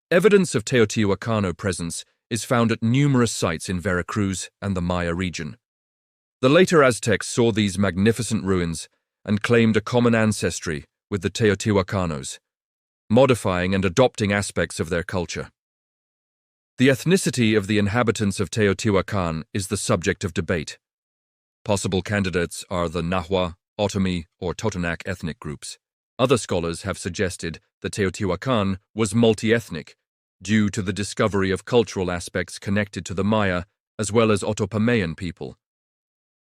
Evidence of Teotihuacano presence is found at numerous sites in Veracruz and the Maya region. The later Aztecs saw these magnificent ruins and claimed a common ancestry with the Teotihuacanos, modifying and adopting aspects of their culture. The ethnicity of the inhabitants of Teotihuacan is the subject of debate. Possible candidates are the Nahua, Otomi, or Totonac ethnic groups. Other scholars have suggested that Teotihuacan was multi-ethnic due to the discovery of cultural aspects connected to the Maya as well as Otopamean people.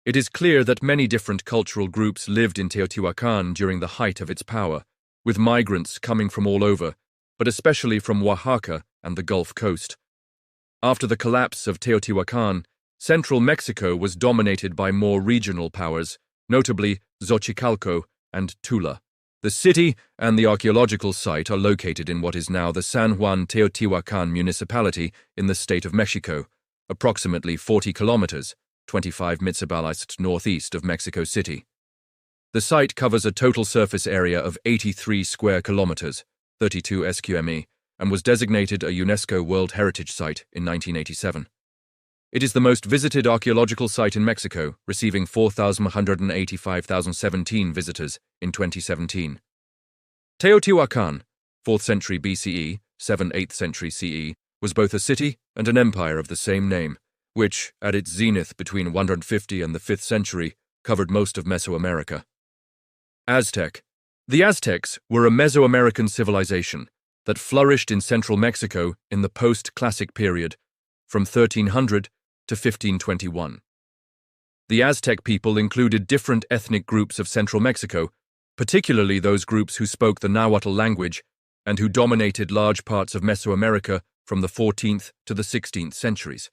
It is clear that many different cultural groups lived in Teotihuacan during the height of its power, with migrants coming from all over, but especially from Oaxaca and the Gulf Coast. After the collapse of Teotihuacan, central Mexico was dominated by more regional powers, notably Xochicalco and Tula. The city and the archaeological site are located in what is now the San Juan Teotihuacan municipality in the state of Mexico, approximately 40 kilometers, 25 mitsubilis northeast of Mexico City. The site covers a total surface area of 83 square kilometers, 32 sqmi, and was designated a UNESCO World Heritage Site in 1987. It is the most visited archaeological site in Mexico, receiving 4,185,017 visitors in 2017. Teotihuacan, 4th century BCE, 7th-8th century CE, was both a city and an empire of the same name, which, at its zenith between 150 and the 5th century, covered most of Mesoamerica. Aztec. The Aztecs were a Mesoamerican civilization that flourished in central Mexico in the post-classic period, from 1300 to 1521. The Aztec people included different ethnic groups of central Mexico, particularly those groups who spoke the Nahuatl language and who dominated large parts of Mesoamerica from the 14th to the 16th centuries.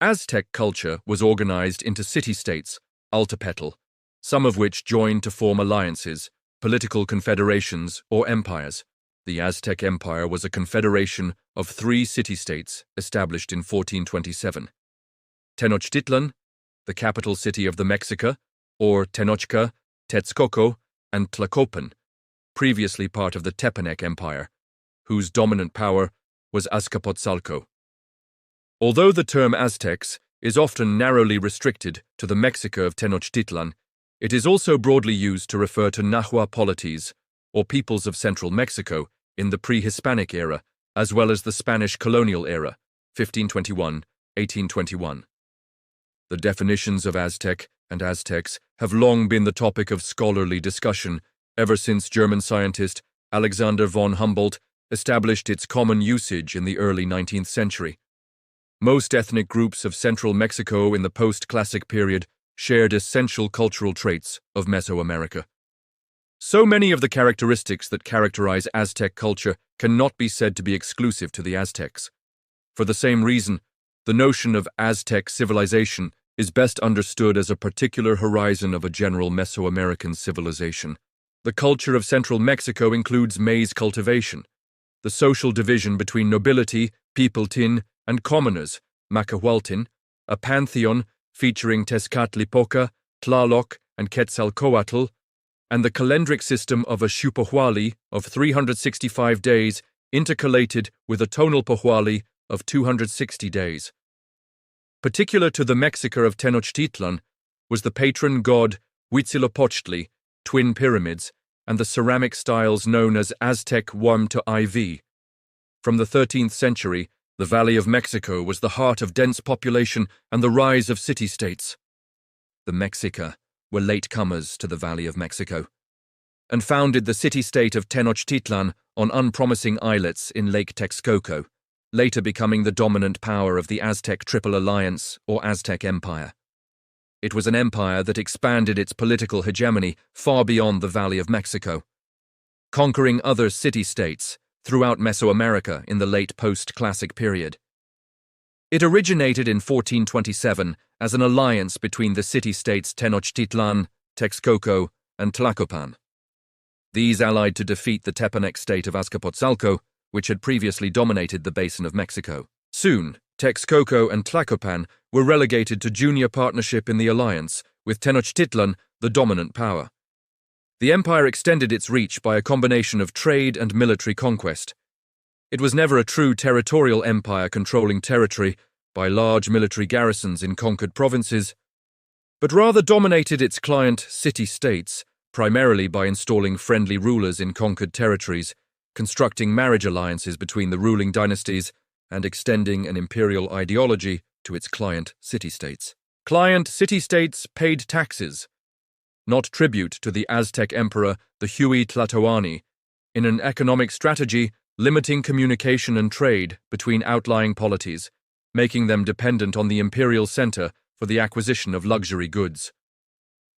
Aztec culture was organized into city-states, altepetl, some of which joined to form alliances, political confederations, or empires. The Aztec Empire was a confederation of 3 city-states established in 1427. Tenochtitlan, the capital city of the Mexica, or Tenochca, Texcoco, and Tlacopan, previously part of the Tepanec Empire, whose dominant power was Azcapotzalco. Although the term Aztecs is often narrowly restricted to the Mexica of Tenochtitlan, it is also broadly used to refer to Nahua polities, or peoples of central Mexico, in the pre-Hispanic era, as well as the Spanish colonial era, 1521–1821. The definitions of Aztec and Aztecs have long been the topic of scholarly discussion ever since German scientist Alexander von Humboldt established its common usage in the early 19th century. Most ethnic groups of central Mexico in the post-classic period shared essential cultural traits of Mesoamerica. So many of the characteristics that characterize Aztec culture cannot be said to be exclusive to the Aztecs. For the same reason, the notion of Aztec civilization is best understood as a particular horizon of a general Mesoamerican civilization. The culture of central Mexico includes maize cultivation, the social division between nobility, peopletin, and commoners, Macahualtin, a pantheon featuring Tezcatlipoca, Tlaloc, and Quetzalcoatl, and the calendric system of a Xupohualli of 365 days intercalated with a tonal Pohualli of 260 days. Particular to the Mexica of Tenochtitlan was the patron god Huitzilopochtli, twin pyramids, and the ceramic styles known as Aztec IV. From the 13th century, the Valley of Mexico was the heart of dense population and the rise of city-states. The Mexica were latecomers to the Valley of Mexico, and founded the city-state of Tenochtitlan on unpromising islets in Lake Texcoco, later becoming the dominant power of the Aztec Triple Alliance or Aztec Empire. It was an empire that expanded its political hegemony far beyond the Valley of Mexico, conquering other city-states throughout Mesoamerica in the late post-classic period. It originated in 1427 as an alliance between the city-states Tenochtitlan, Texcoco, and Tlacopan. These allied to defeat the Tepanec state of Azcapotzalco, which had previously dominated the basin of Mexico. Soon, Texcoco and Tlacopan were relegated to junior partnership in the alliance, with Tenochtitlan the dominant power. The empire extended its reach by a combination of trade and military conquest. It was never a true territorial empire controlling territory by large military garrisons in conquered provinces, but rather dominated its client city-states, primarily by installing friendly rulers in conquered territories, constructing marriage alliances between the ruling dynasties, and extending an imperial ideology to its client city-states. Client city-states paid taxes, not tribute to the Aztec emperor, the Huey Tlatoani, in an economic strategy limiting communication and trade between outlying polities, making them dependent on the imperial center for the acquisition of luxury goods.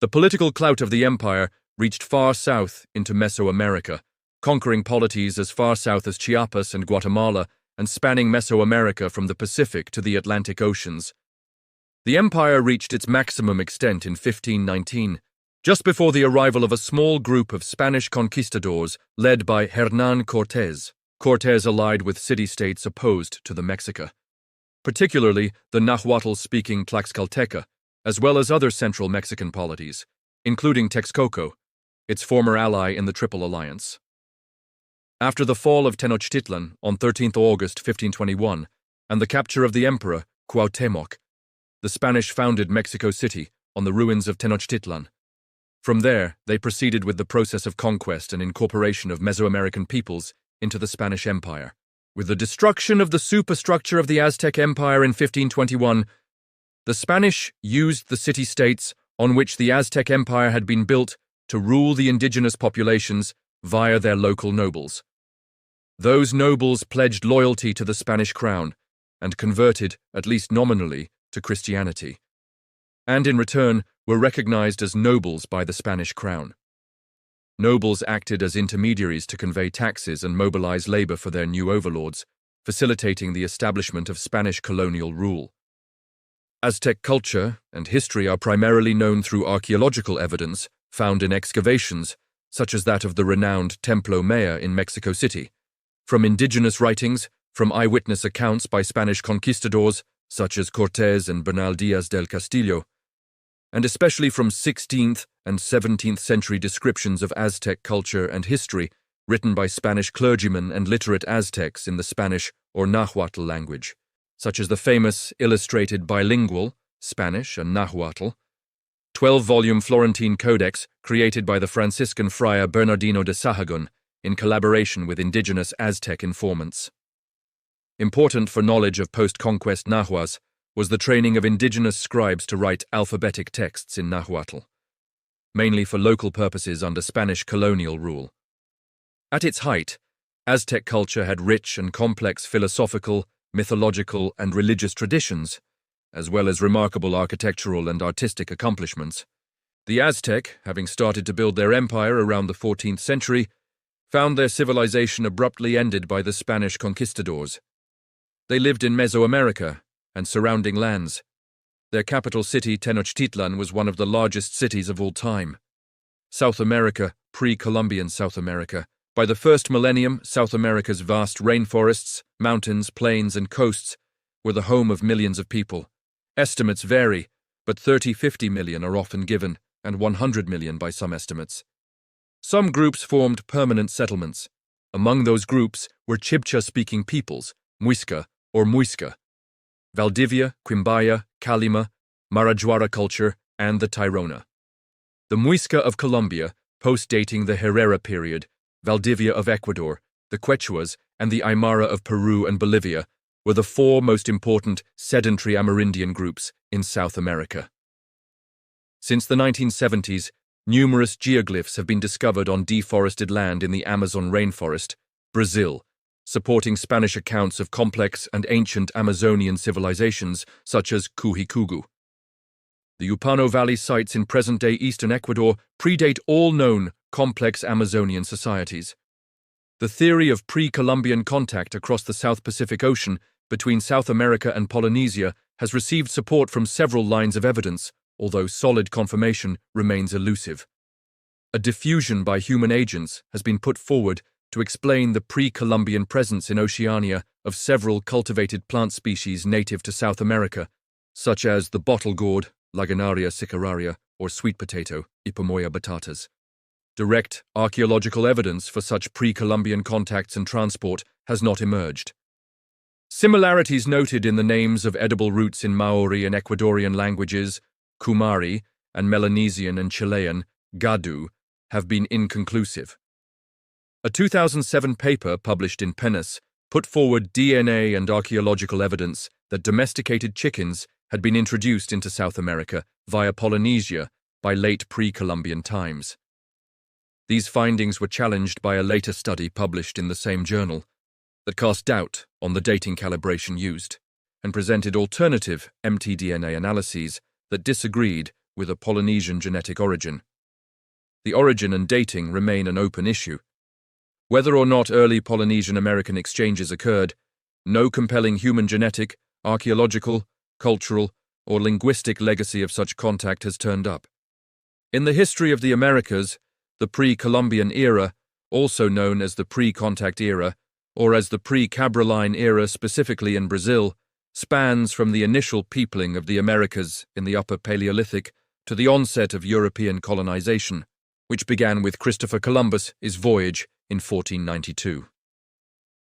The political clout of the empire reached far south into Mesoamerica, conquering polities as far south as Chiapas and Guatemala and spanning Mesoamerica from the Pacific to the Atlantic Oceans. The empire reached its maximum extent in 1519, just before the arrival of a small group of Spanish conquistadors led by Hernán Cortés. Cortés allied with city-states opposed to the Mexica, particularly the Nahuatl-speaking Tlaxcalteca, as well as other central Mexican polities, including Texcoco, its former ally in the Triple Alliance. After the fall of Tenochtitlan on 13th August 1521 and the capture of the emperor, Cuauhtémoc, the Spanish founded Mexico City on the ruins of Tenochtitlan. From there, they proceeded with the process of conquest and incorporation of Mesoamerican peoples into the Spanish Empire. With the destruction of the superstructure of the Aztec Empire in 1521, the Spanish used the city-states on which the Aztec Empire had been built to rule the indigenous populations via their local nobles. Those nobles pledged loyalty to the Spanish crown and converted, at least nominally, to Christianity, and in return were recognized as nobles by the Spanish crown. Nobles acted as intermediaries to convey taxes and mobilize labor for their new overlords, facilitating the establishment of Spanish colonial rule. Aztec culture and history are primarily known through archaeological evidence found in excavations, such as that of the renowned Templo Maya in Mexico City, from indigenous writings, from eyewitness accounts by Spanish conquistadors, such as Cortés and Bernal Díaz del Castillo, and especially from 16th and 17th century descriptions of Aztec culture and history written by Spanish clergymen and literate Aztecs in the Spanish or Nahuatl language, such as the famous illustrated bilingual Spanish and Nahuatl 12-volume Florentine Codex created by the Franciscan friar Bernardino de Sahagun in collaboration with indigenous Aztec informants. Important for knowledge of post-conquest Nahuas was the training of indigenous scribes to write alphabetic texts in Nahuatl, mainly for local purposes under Spanish colonial rule. At its height, Aztec culture had rich and complex philosophical, mythological, and religious traditions, as well as remarkable architectural and artistic accomplishments. The Aztec, having started to build their empire around the 14th century, found their civilization abruptly ended by the Spanish conquistadors. They lived in Mesoamerica and surrounding lands. Their capital city, Tenochtitlan, was one of the largest cities of all time. South America, pre-Columbian South America. By the first millennium, South America's vast rainforests, mountains, plains, and coasts were the home of millions of people. Estimates vary, but 30-50 million are often given, and 100 million by some estimates. Some groups formed permanent settlements. Among those groups were Chibcha-speaking peoples, Muisca or Muisca, Valdivia, Quimbaya, Calima, Marajoara culture, and the Tairona. The Muisca of Colombia, post-dating the Herrera period, Valdivia of Ecuador, the Quechuas, and the Aymara of Peru and Bolivia were the four most important sedentary Amerindian groups in South America. Since the 1970s, numerous geoglyphs have been discovered on deforested land in the Amazon rainforest, Brazil, supporting Spanish accounts of complex and ancient Amazonian civilizations such as Cuhikugu. The Upano Valley sites in present-day eastern Ecuador predate all known complex Amazonian societies. The theory of pre-Columbian contact across the South Pacific Ocean between South America and Polynesia has received support from several lines of evidence, although solid confirmation remains elusive. A diffusion by human agents has been put forward to explain the pre-Columbian presence in Oceania of several cultivated plant species native to South America, such as the bottle gourd, Lagenaria siceraria, or sweet potato, Ipomoea batatas. Direct archaeological evidence for such pre-Columbian contacts and transport has not emerged. Similarities noted in the names of edible roots in Maori and Ecuadorian languages, Kumari, and Melanesian and Chilean, Gadu, have been inconclusive. A 2007 paper published in PNAS put forward DNA and archaeological evidence that domesticated chickens had been introduced into South America via Polynesia by late pre-Columbian times. These findings were challenged by a later study published in the same journal that cast doubt on the dating calibration used and presented alternative mtDNA analyses that disagreed with a Polynesian genetic origin. The origin and dating remain an open issue. Whether or not early Polynesian-American exchanges occurred, no compelling human genetic, archaeological, cultural, or linguistic legacy of such contact has turned up. In the history of the Americas, the pre-Columbian era, also known as the pre-contact era, or as the pre-Cabraline era specifically in Brazil, spans from the initial peopling of the Americas in the Upper Paleolithic to the onset of European colonization, which began with Christopher Columbus's voyage in 1492.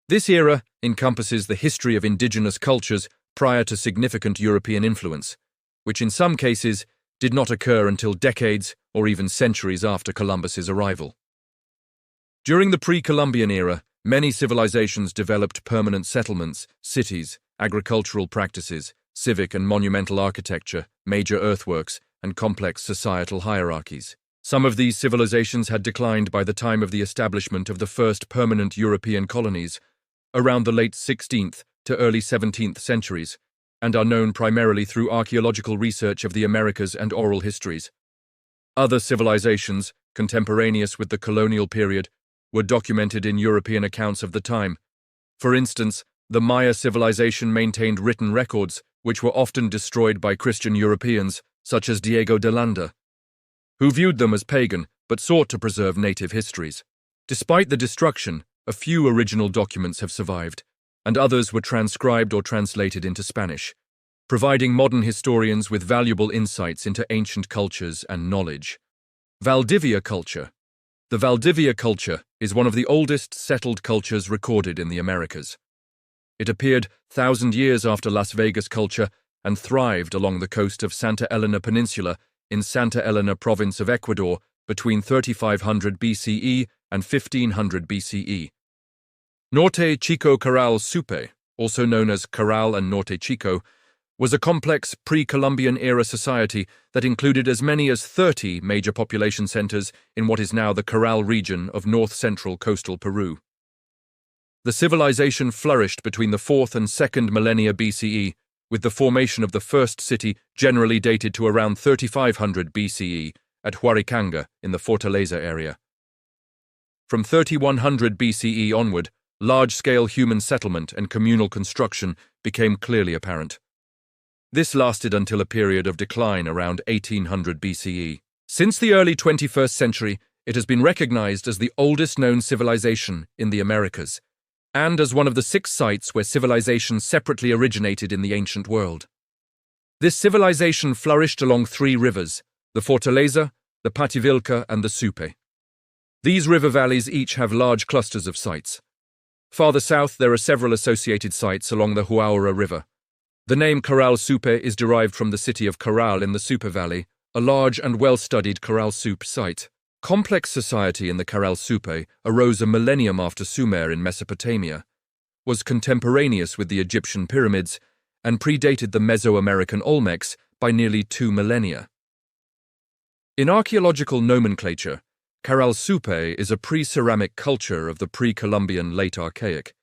This era encompasses the history of indigenous cultures prior to significant European influence, which in some cases did not occur until decades or even centuries after Columbus's arrival. During the pre-Columbian era, many civilizations developed permanent settlements, cities, agricultural practices, civic and monumental architecture, major earthworks, and complex societal hierarchies. Some of these civilizations had declined by the time of the establishment of the first permanent European colonies, around the late 16th to early 17th centuries, and are known primarily through archaeological research of the Americas and oral histories. Other civilizations, contemporaneous with the colonial period, were documented in European accounts of the time. For instance, the Maya civilization maintained written records, which were often destroyed by Christian Europeans, such as Diego de Landa, who viewed them as pagan but sought to preserve native histories. Despite the destruction, a few original documents have survived, and others were transcribed or translated into Spanish, providing modern historians with valuable insights into ancient cultures and knowledge. Valdivia culture. The Valdivia culture is one of the oldest settled cultures recorded in the Americas. It appeared 1,000 years after Las Vegas culture and thrived along the coast of Santa Elena Peninsula in Santa Elena province of Ecuador between 3500 BCE and 1500 BCE. Norte Chico Corral Supe, also known as Corral and Norte Chico, was a complex pre-Columbian era society that included as many as 30 major population centers in what is now the Corral region of north-central coastal Peru. The civilization flourished between the 4th and 2nd millennia BCE, with the formation of the first city generally dated to around 3500 BCE at Huaricanga in the Fortaleza area. From 3100 BCE onward, large-scale human settlement and communal construction became clearly apparent. This lasted until a period of decline around 1800 BCE. Since the early 21st century, it has been recognized as the oldest known civilization in the Americas, and as one of the 6 sites where civilization separately originated in the ancient world. This civilization flourished along 3 rivers, the Fortaleza, the Pativilca, and the Supe. These river valleys each have large clusters of sites. Farther south, there are several associated sites along the Huaura River. The name Corral Supe is derived from the city of Corral in the Supe Valley, a large and well-studied Corral Supe site. Complex society in the Corral Supe arose a millennium after Sumer in Mesopotamia, was contemporaneous with the Egyptian pyramids, and predated the Mesoamerican Olmecs by nearly 2 millennia. In archaeological nomenclature, Corral Supe is a pre-ceramic culture of the pre-Columbian late Archaic.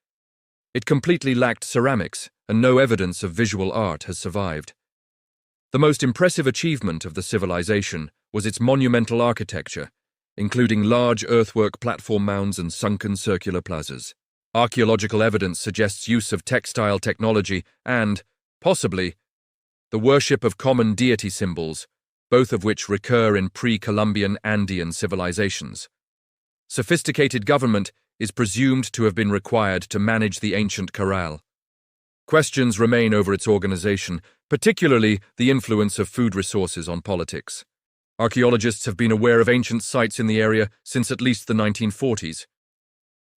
It completely lacked ceramics, and no evidence of visual art has survived. The most impressive achievement of the civilization was its monumental architecture, including large earthwork platform mounds and sunken circular plazas. Archaeological evidence suggests use of textile technology and, possibly, the worship of common deity symbols, both of which recur in pre-Columbian Andean civilizations. Sophisticated government is presumed to have been required to manage the ancient corral. Questions remain over its organization, particularly the influence of food resources on politics. Archaeologists have been aware of ancient sites in the area since at least the 1940s.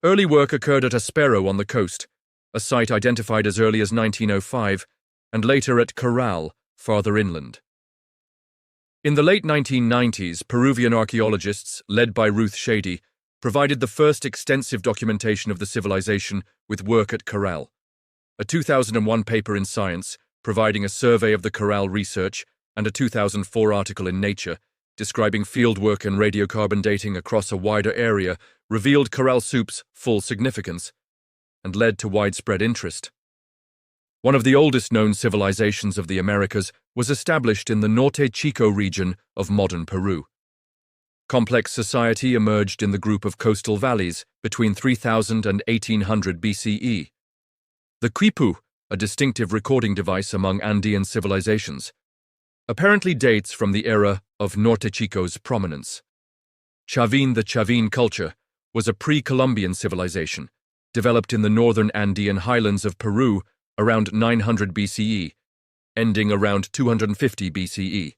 Early work occurred at Aspero on the coast, a site identified as early as 1905, and later at Corral, farther inland. In the late 1990s, Peruvian archaeologists, led by Ruth Shady, provided the first extensive documentation of the civilization with work at Corral. A 2001 paper in Science, providing a survey of the Corral research, and a 2004 article in Nature, describing fieldwork and radiocarbon dating across a wider area, revealed Corral soup's full significance and led to widespread interest. One of the oldest known civilizations of the Americas was established in the Norte Chico region of modern Peru. Complex society emerged in the group of coastal valleys between 3000 and 1800 BCE. The quipu, a distinctive recording device among Andean civilizations, apparently dates from the era of Norte Chico's prominence. Chavin, the Chavin culture, was a pre-Columbian civilization, developed in the northern Andean highlands of Peru around 900 BCE, ending around 250 BCE.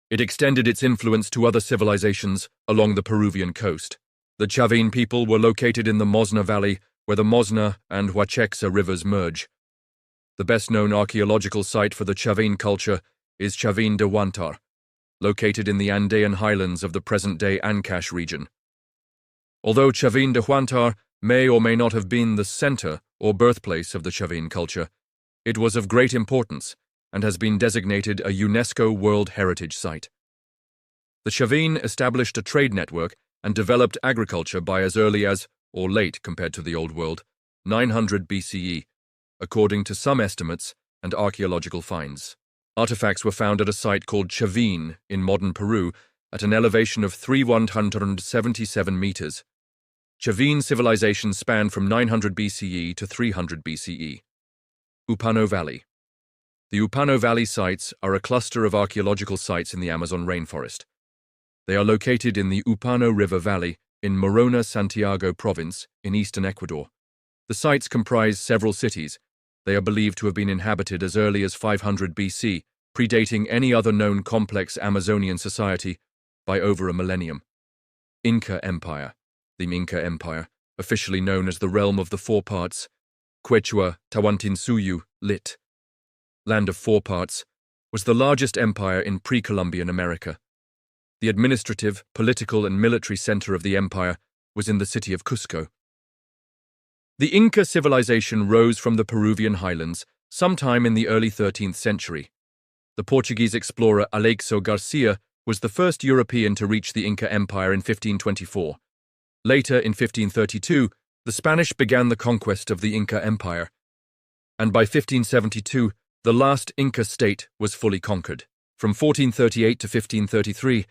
It extended its influence to other civilizations along the Peruvian coast. The Chavin people were located in the Mosna Valley, where the Mosna and Huachexa rivers merge. The best-known archaeological site for the Chavin culture is Chavin de Huantar, located in the Andean highlands of the present-day Ancash region. Although Chavin de Huantar may or may not have been the center or birthplace of the Chavin culture, it was of great importance and has been designated a UNESCO World Heritage Site. The Chavin established a trade network and developed agriculture by as early as, or late compared to the Old World, 900 BCE, according to some estimates and archaeological finds. Artifacts were found at a site called Chavin in modern Peru at an elevation of 3,177 meters. Chavin civilization spanned from 900 BCE to 300 BCE. Upano Valley. The Upano Valley sites are a cluster of archaeological sites in the Amazon rainforest. They are located in the Upano River Valley in Morona, Santiago province in eastern Ecuador. The sites comprise several cities. They are believed to have been inhabited as early as 500 BC, predating any other known complex Amazonian society by over a millennium. Inca Empire. The Inca Empire, officially known as the Realm of the Four Parts, Quechua Tawantinsuyu, lit. Land of Four Parts, was the largest empire in pre-Columbian America. The administrative, political, and military center of the empire was in the city of Cusco. The Inca civilization rose from the Peruvian highlands sometime in the early 13th century. The Portuguese explorer Aleixo Garcia was the first European to reach the Inca Empire in 1524. Later, in 1532, the Spanish began the conquest of the Inca Empire, and by 1572, the last Inca state was fully conquered. From 1438 to 1533,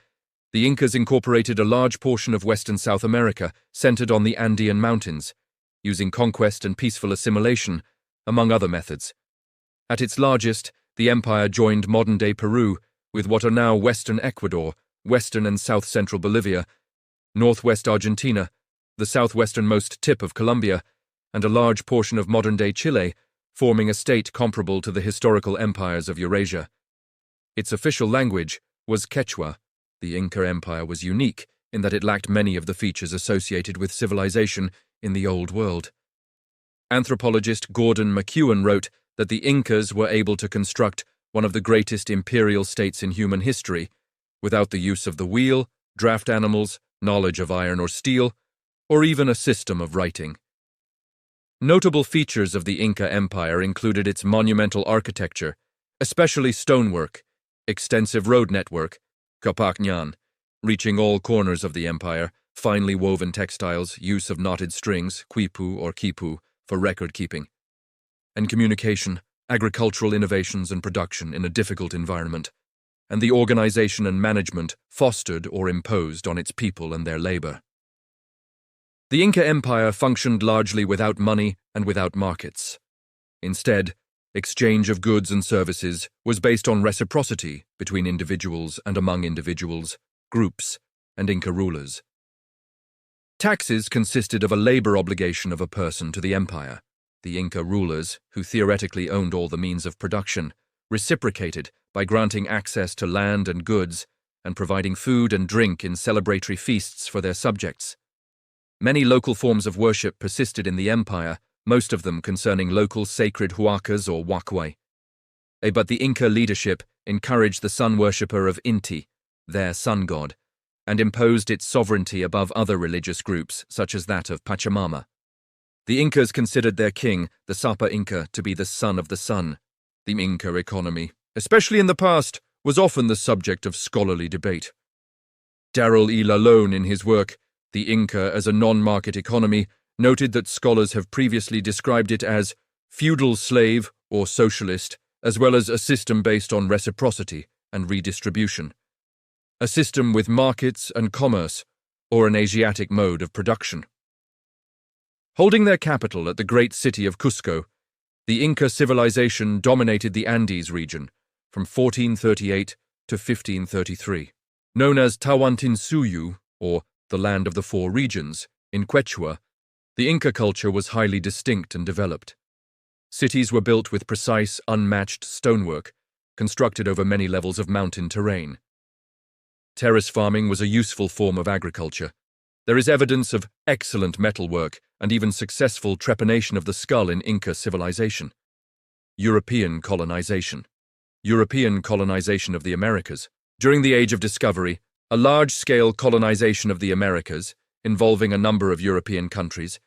the Incas incorporated a large portion of western South America, centered on the Andean mountains, using conquest and peaceful assimilation, among other methods. At its largest, the empire joined modern-day Peru with what are now western Ecuador, western and south-central Bolivia, northwest Argentina, the southwesternmost tip of Colombia, and a large portion of modern-day Chile, forming a state comparable to the historical empires of Eurasia. Its official language was Quechua. The Inca Empire was unique in that it lacked many of the features associated with civilization in the Old World. Anthropologist Gordon McEwen wrote that the Incas were able to construct one of the greatest imperial states in human history, without the use of the wheel, draft animals, knowledge of iron or steel, or even a system of writing. Notable features of the Inca Empire included its monumental architecture, especially stonework, extensive road network, Kapakñan, reaching all corners of the empire, finely woven textiles, use of knotted strings, quipu or quipu, for record-keeping, and communication, agricultural innovations and production in a difficult environment, and the organization and management fostered or imposed on its people and their labor. The Inca Empire functioned largely without money and without markets. Instead, exchange of goods and services was based on reciprocity between individuals and among individuals, groups, and Inca rulers. Taxes consisted of a labor obligation of a person to the empire. The Inca rulers, who theoretically owned all the means of production, reciprocated by granting access to land and goods and providing food and drink in celebratory feasts for their subjects. Many local forms of worship persisted in the empire, most of them concerning local sacred huacas or huacway. But the Inca leadership encouraged the sun worshipper of Inti, their sun god, and imposed its sovereignty above other religious groups, such as that of Pachamama. The Incas considered their king, the Sapa Inca, to be the son of the sun. The Inca economy, especially in the past, was often the subject of scholarly debate. Darrell E. Lalone, in his work, The Inca as a Non-Market Economy, noted that scholars have previously described it as feudal slave or socialist, as well as a system based on reciprocity and redistribution, a system with markets and commerce, or an Asiatic mode of production. Holding their capital at the great city of Cusco, the Inca civilization dominated the Andes region from 1438 to 1533. Known as Tawantinsuyu, or the Land of the Four Regions, in Quechua, the Inca culture was highly distinct and developed. Cities were built with precise, unmatched stonework, constructed over many levels of mountain terrain. Terrace farming was a useful form of agriculture. There is evidence of excellent metalwork and even successful trepanation of the skull in Inca civilization. European colonization. European colonization of the Americas. During the Age of Discovery, a large-scale colonization of the Americas, involving a number of European countries,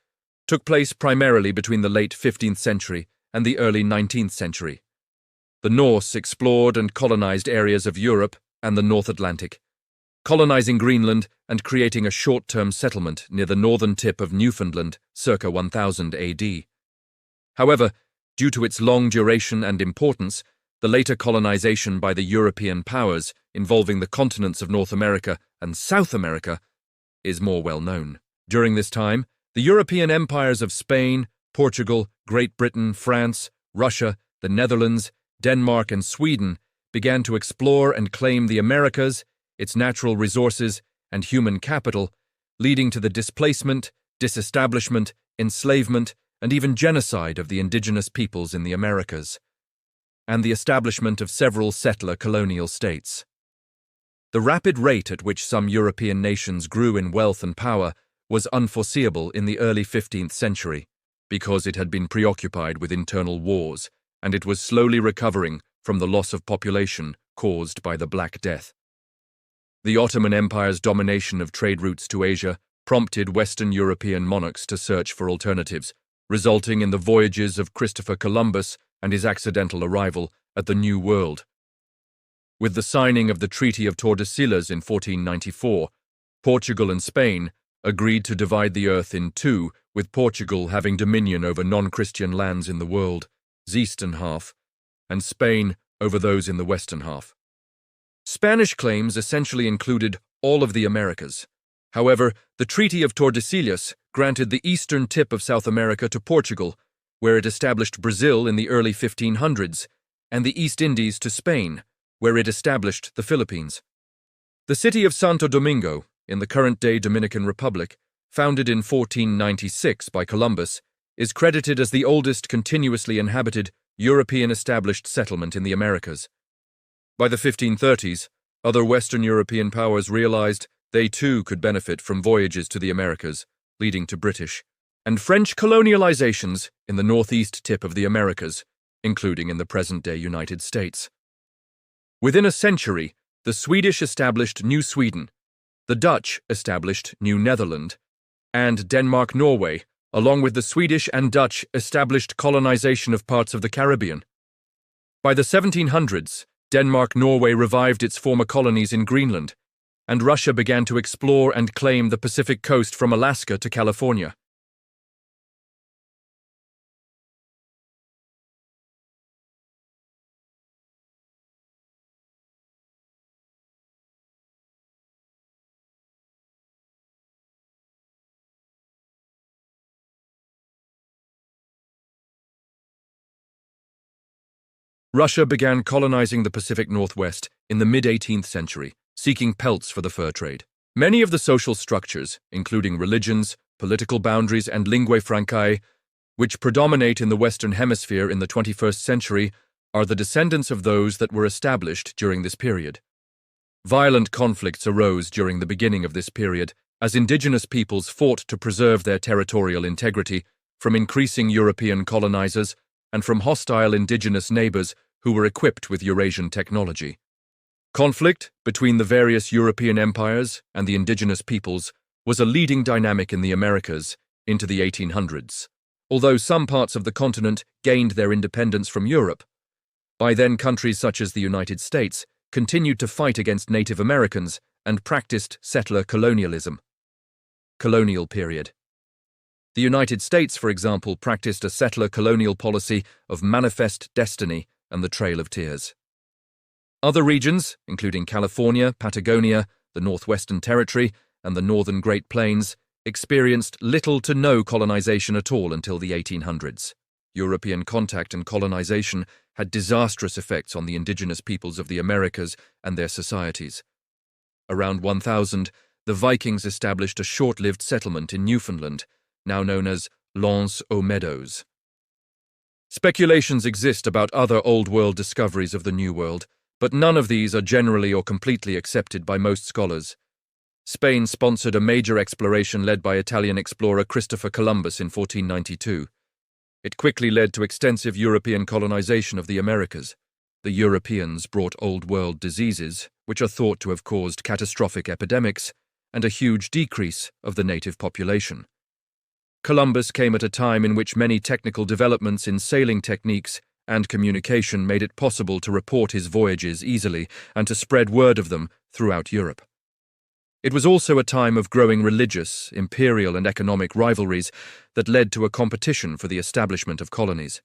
took place primarily between the late 15th century and the early 19th century. The Norse explored and colonized areas of Europe and the North Atlantic, colonizing Greenland and creating a short-term settlement near the northern tip of Newfoundland circa 1000 AD. However, due to its long duration and importance, the later colonization by the European powers involving the continents of North America and South America is more well known. During this time, the European empires of Spain, Portugal, Great Britain, France, Russia, the Netherlands, Denmark, and Sweden began to explore and claim the Americas, its natural resources, and human capital, leading to the displacement, disestablishment, enslavement, and even genocide of the indigenous peoples in the Americas, and the establishment of several settler colonial states. The rapid rate at which some European nations grew in wealth and power was unforeseeable in the early 15th century, because it had been preoccupied with internal wars, and it was slowly recovering from the loss of population caused by the Black Death. The Ottoman Empire's domination of trade routes to Asia prompted Western European monarchs to search for alternatives, resulting in the voyages of Christopher Columbus and his accidental arrival at the New World. With the signing of the Treaty of Tordesillas in 1494, Portugal and Spain agreed to divide the earth in two, with Portugal having dominion over non-Christian lands in the world, the eastern half, and Spain over those in the western half. Spanish claims essentially included all of the Americas. However, the Treaty of Tordesillas granted the eastern tip of South America to Portugal, where it established Brazil in the early 1500s, and the East Indies to Spain, where it established the Philippines. The city of Santo Domingo, in the current-day Dominican Republic, founded in 1496 by Columbus, is credited as the oldest continuously inhabited European-established settlement in the Americas. By the 1530s, other Western European powers realized they too could benefit from voyages to the Americas, leading to British and French colonializations in the northeast tip of the Americas, including in the present-day United States. Within a century, the Swedish established New Sweden, the Dutch established New Netherland, and Denmark-Norway, along with the Swedish and Dutch, established colonization of parts of the Caribbean. By the 1700s, Denmark-Norway revived its former colonies in Greenland, and Russia began to explore and claim the Pacific coast from Alaska to California. Russia began colonizing the Pacific Northwest in the mid-18th century, seeking pelts for the fur trade. Many of the social structures, including religions, political boundaries, and linguae francae, which predominate in the Western Hemisphere in the 21st century, are the descendants of those that were established during this period. Violent conflicts arose during the beginning of this period as indigenous peoples fought to preserve their territorial integrity from increasing European colonizers and from hostile indigenous neighbors who were equipped with Eurasian technology. Conflict between the various European empires and the indigenous peoples was a leading dynamic in the Americas into the 1800s. Although some parts of the continent gained their independence from Europe, by then countries such as the United States continued to fight against Native Americans and practiced settler colonialism. Colonial period. The United States, for example, practiced a settler colonial policy of manifest destiny and the Trail of Tears. Other regions, including California, Patagonia, the Northwestern Territory, and the Northern Great Plains, experienced little to no colonization at all until the 1800s. European contact and colonization had disastrous effects on the indigenous peoples of the Americas and their societies. Around 1000, the Vikings established a short-lived settlement in Newfoundland, now known as L'Anse aux Meadows. Speculations exist about other Old World discoveries of the New World, but none of these are generally or completely accepted by most scholars. Spain sponsored a major exploration led by Italian explorer Christopher Columbus in 1492. It quickly led to extensive European colonization of the Americas. The Europeans brought Old World diseases, which are thought to have caused catastrophic epidemics, and a huge decrease of the native population. Columbus came at a time in which many technical developments in sailing techniques and communication made it possible to report his voyages easily and to spread word of them throughout Europe. It was also a time of growing religious, imperial, and economic rivalries that led to a competition for the establishment of colonies.